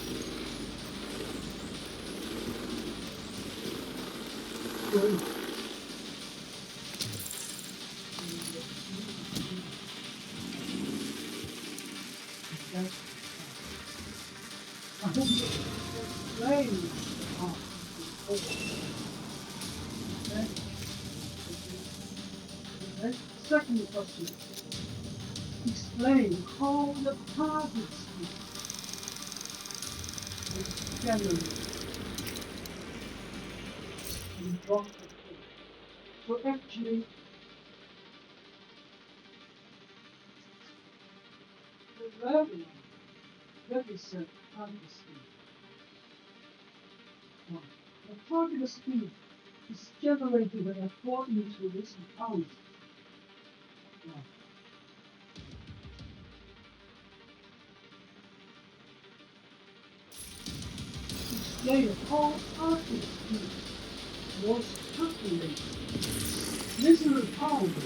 Second question. Explain how the targets is generated and drop the code. So actually, the level that is a target speed. The target speed is generated according to this count. Explain how target speed was calculated. This is a count.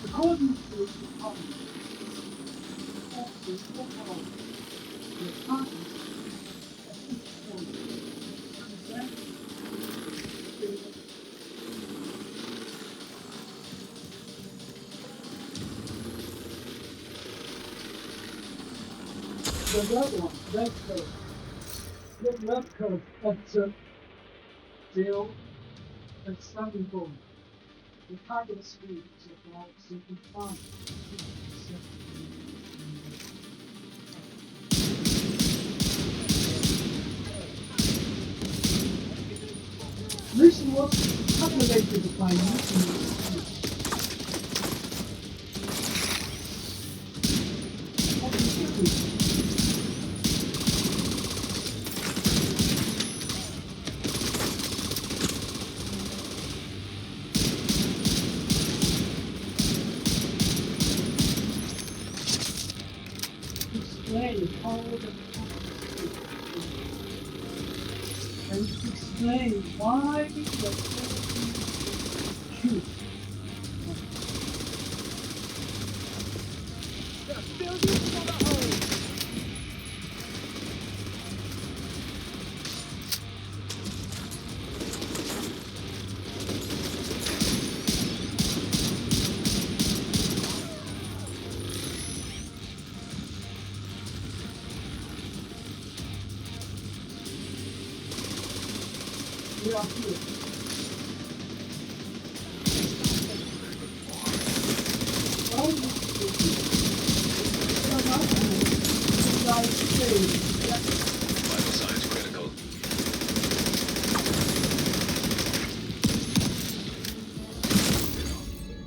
According to the count of the total, the target at each point. Understand? The red one, red curve. The red curve at zero at starting point. The target speed is about 75. This was calculated by using explain how the and explain why the shoot. We are here. Vital signs critical.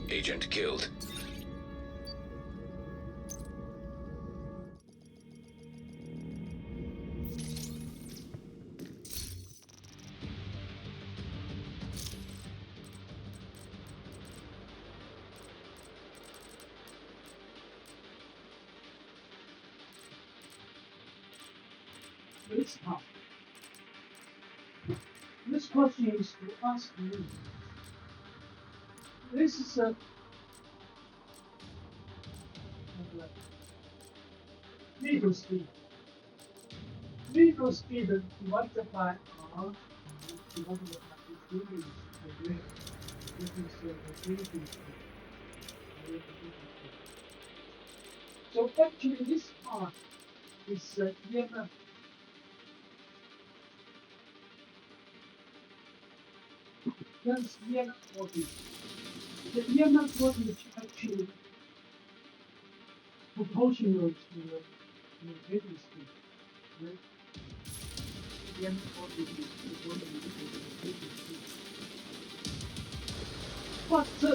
Agent killed. It's tough. This question is to ask you. This is a vehicle speed. Vehicle speed divided by R divided by the vehicle speed. This is the vehicle speed. So actually this part is EMF. That's EMF voltage. The EMF voltage is actually proportional to the vehicle speed. Right? EMF voltage is proportional to the vehicle speed. But the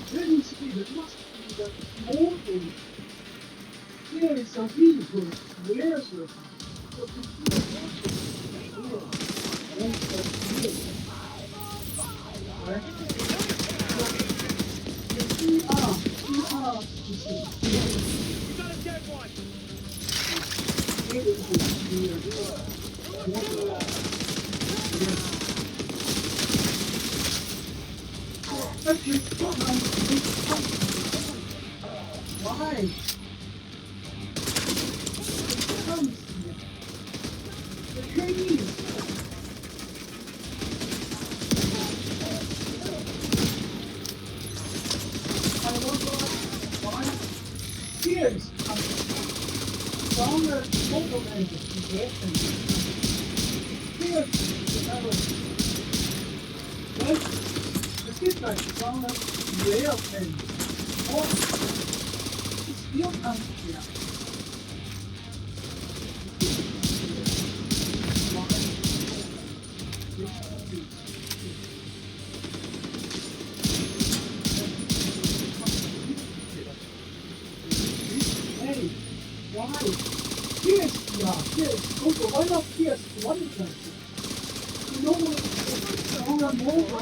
vehicle speed must be the voltage. Here is a vehicle, where's the so to see the voltage here, and the here. Right? So the CR is the You got a dead one! here is the why? The trainees. I wonder why tears come from the local engine in the engine. Tears develop. Right? The feedback from the rail engine. Or it still comes here. Hey, why? Yes, yeah, yes. Also, why not yes? One example. You know what? On a mobile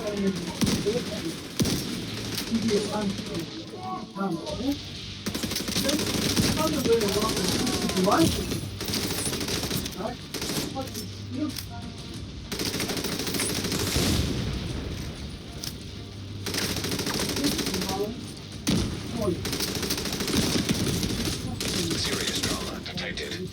other way around the devices, right? But it's still Serious trauma detected.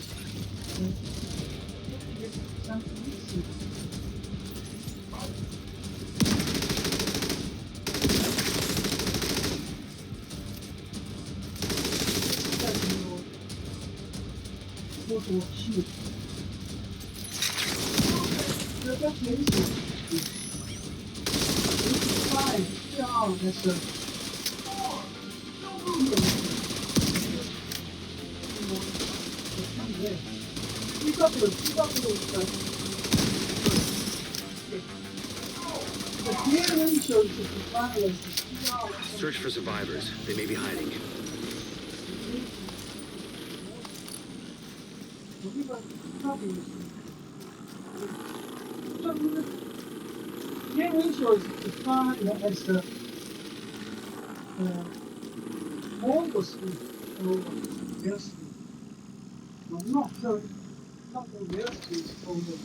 Search for survivors. They may be hiding. Game ratio is defined as the motor speed over real speed. No, not the real speed over.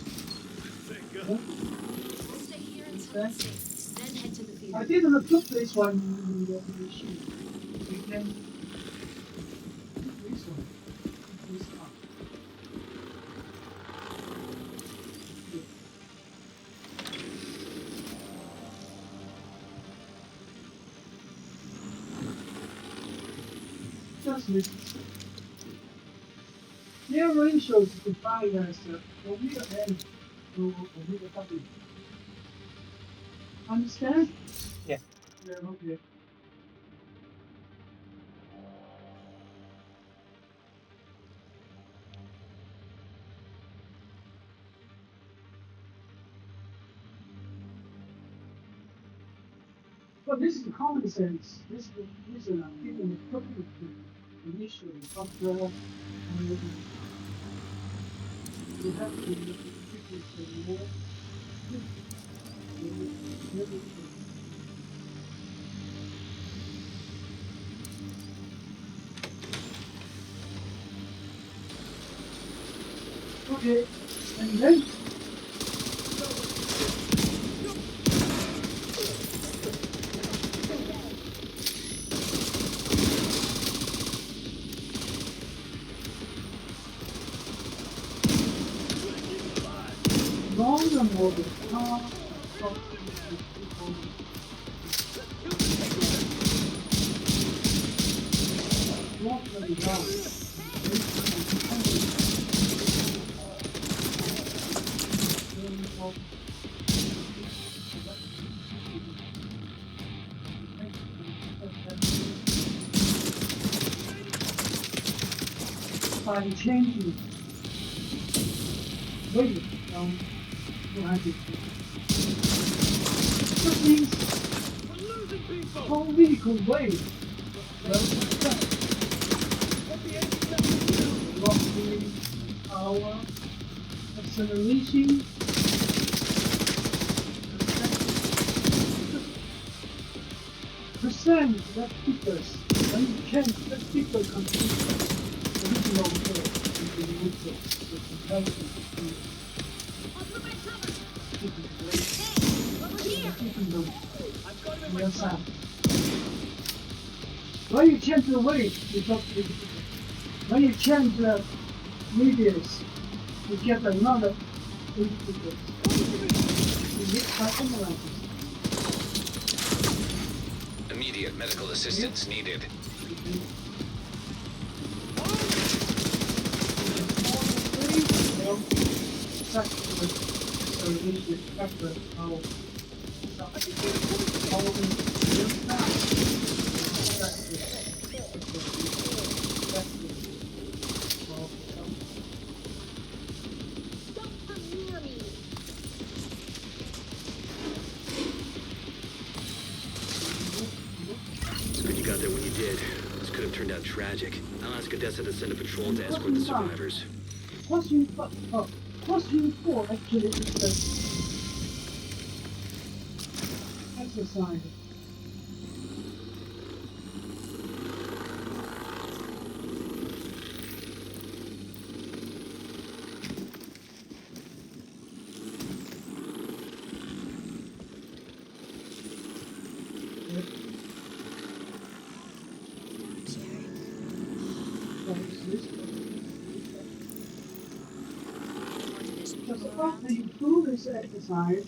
Stay here until it's safe, then head to the field. I didn't put this one in the machine. You can this one. This one. Just this. Their ratios is defined as omega n to omega w. Understand? Yeah. Yeah, okay. But this is common sense. This is people equipment initially, but you have to make it more. Okay, and then longer model car what the result? By changing weight from 200 that means whole vehicle weight roughly our acceleration percent that figures when you change that figure completely original code into the new code the comparison between the side. When you change the weight, you got the when you change the radius, you get another 8 figures. You get analysis. Immediate medical assistance needed. It's good you got there when you did. This could have turned out tragic. I'll ask Odessa to send a patrol to escort the survivors. Question 4 actually is the exercise. Because after you do this exercise,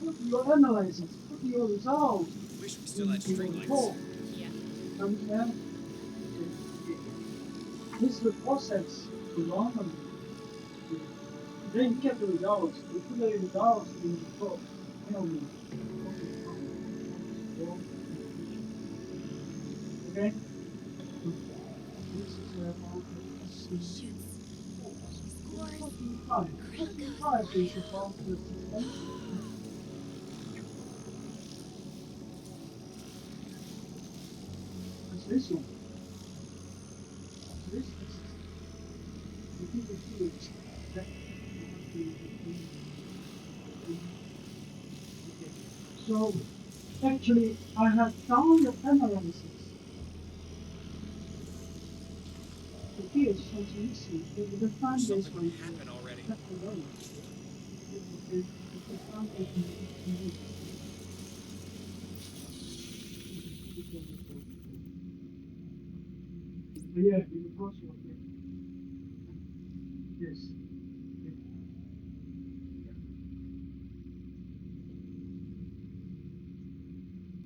put your analysis, put your results Wish we still had in the string report. lights. Understand? This is the process to normally. Then you get the results. You put the results in the report. Okay? This is about five is about the this one. This is the people feel that so actually I have done the analysis. The field is easy. The find this one. Happen already. That's the one. The foundation is Yeah, in the Portugal, yeah. Yes.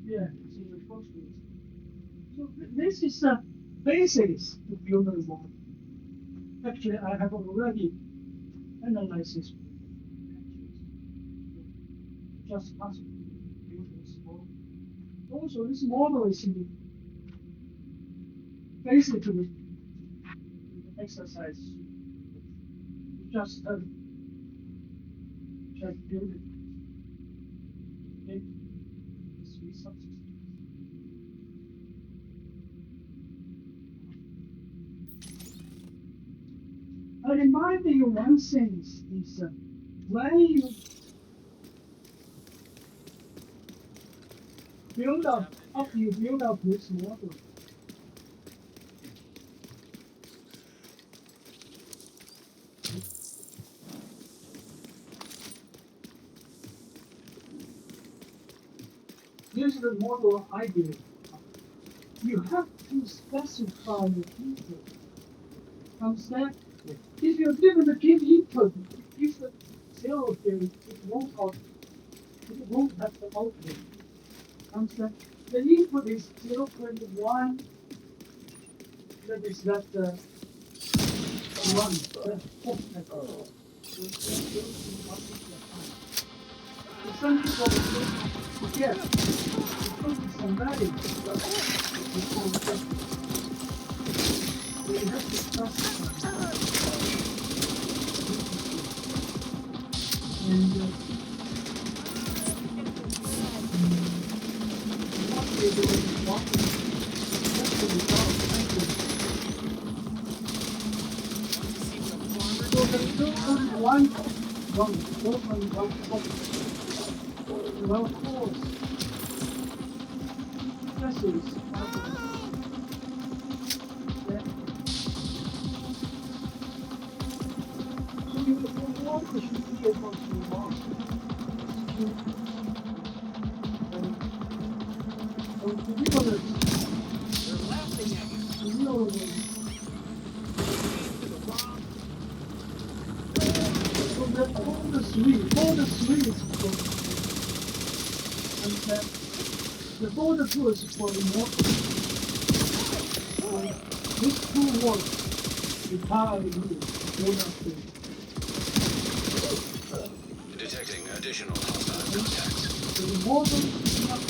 Yeah, it's in the Portugal. So this is the basics of human model. Actually, I have already analyzed this. Just possible build this model. Also, this model is basically the exercise. You just build it. Make three subsystems. I remind you one thing is when you after you build up this model, this is the model I built. You have to specify the input. Understand? If you didn't give input, if the zero here, it won't have the output. Understand? The input is 0.1. That is that one. Some people forget to put some value before we have to specify. And what we do is walking just the result. So the 0.1 wrong, 0.1 well, of course, this is so you want to should be able to walk. So the people they're laughing at you. So that all the three is for and then the border two is for the motor. So this two works entirely border two. Detecting additional hostile contacts. So the motor is not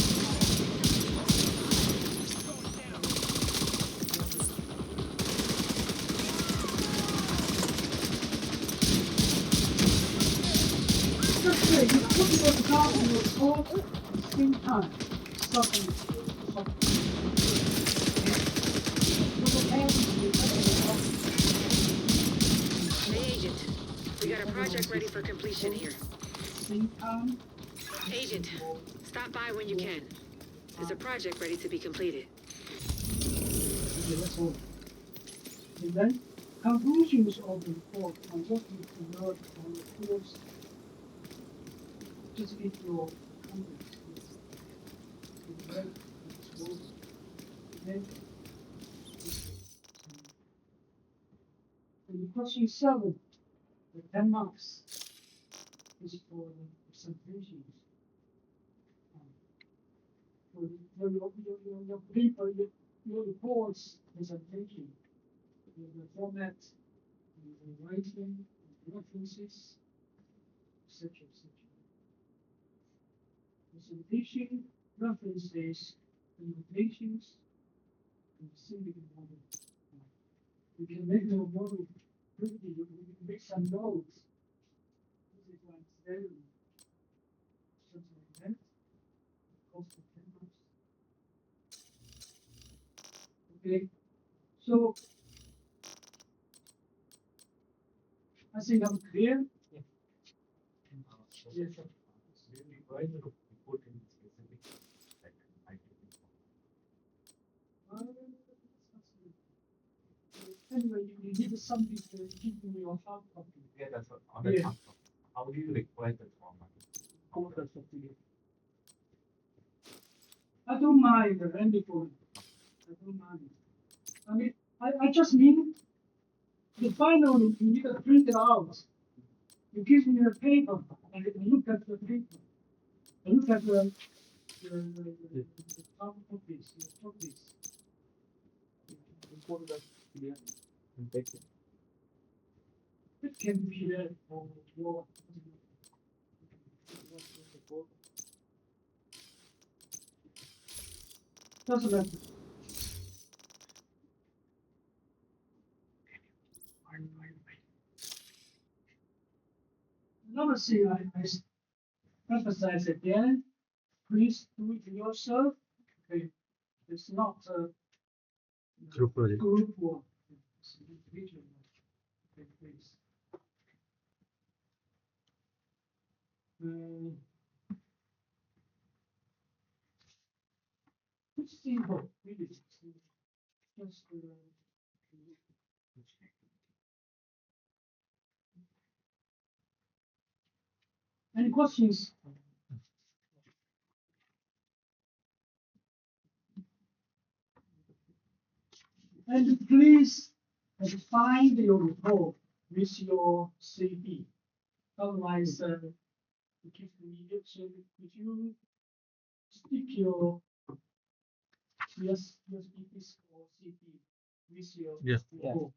just say you put your car on your sword at the same time. Something. Hey, Agent. We got a project ready for completion here. Same time. Agent, stop by when you can. There's a project ready to be completed. Okay, that's all. And then conclusions of the report on what you learned on the course. Just give your comments. And question 7, the 10 marks is for the presentations. Your paper, your reports presentation, the format, the writing, the references, etc. Presentation, references, invitations, and civic model. You can make your model pretty, you can make some notes. This is like very something like that. Cost of 10 bucks. Okay, so I think I'm clear. Yeah. Yes, sir. Why the report in specific like Anyway, you need something to give me your hard copy. yeah, that's what on the how do you require that format? I don't mind the rendition. I don't mind. I mean, I just mean the final you gotta print it out. You give me a paper and I look at the paper. I look at the top copies, the copies. It can be there for your doesn't matter. Another thing I emphasize again, please do it yourself. Okay, it's not a Group project. group work. It's individual work. Okay, please. It's simple, really simple. Just any questions? And please find your report with your CV. Otherwise, it gives me so if you stick your USB disk or CD with your report.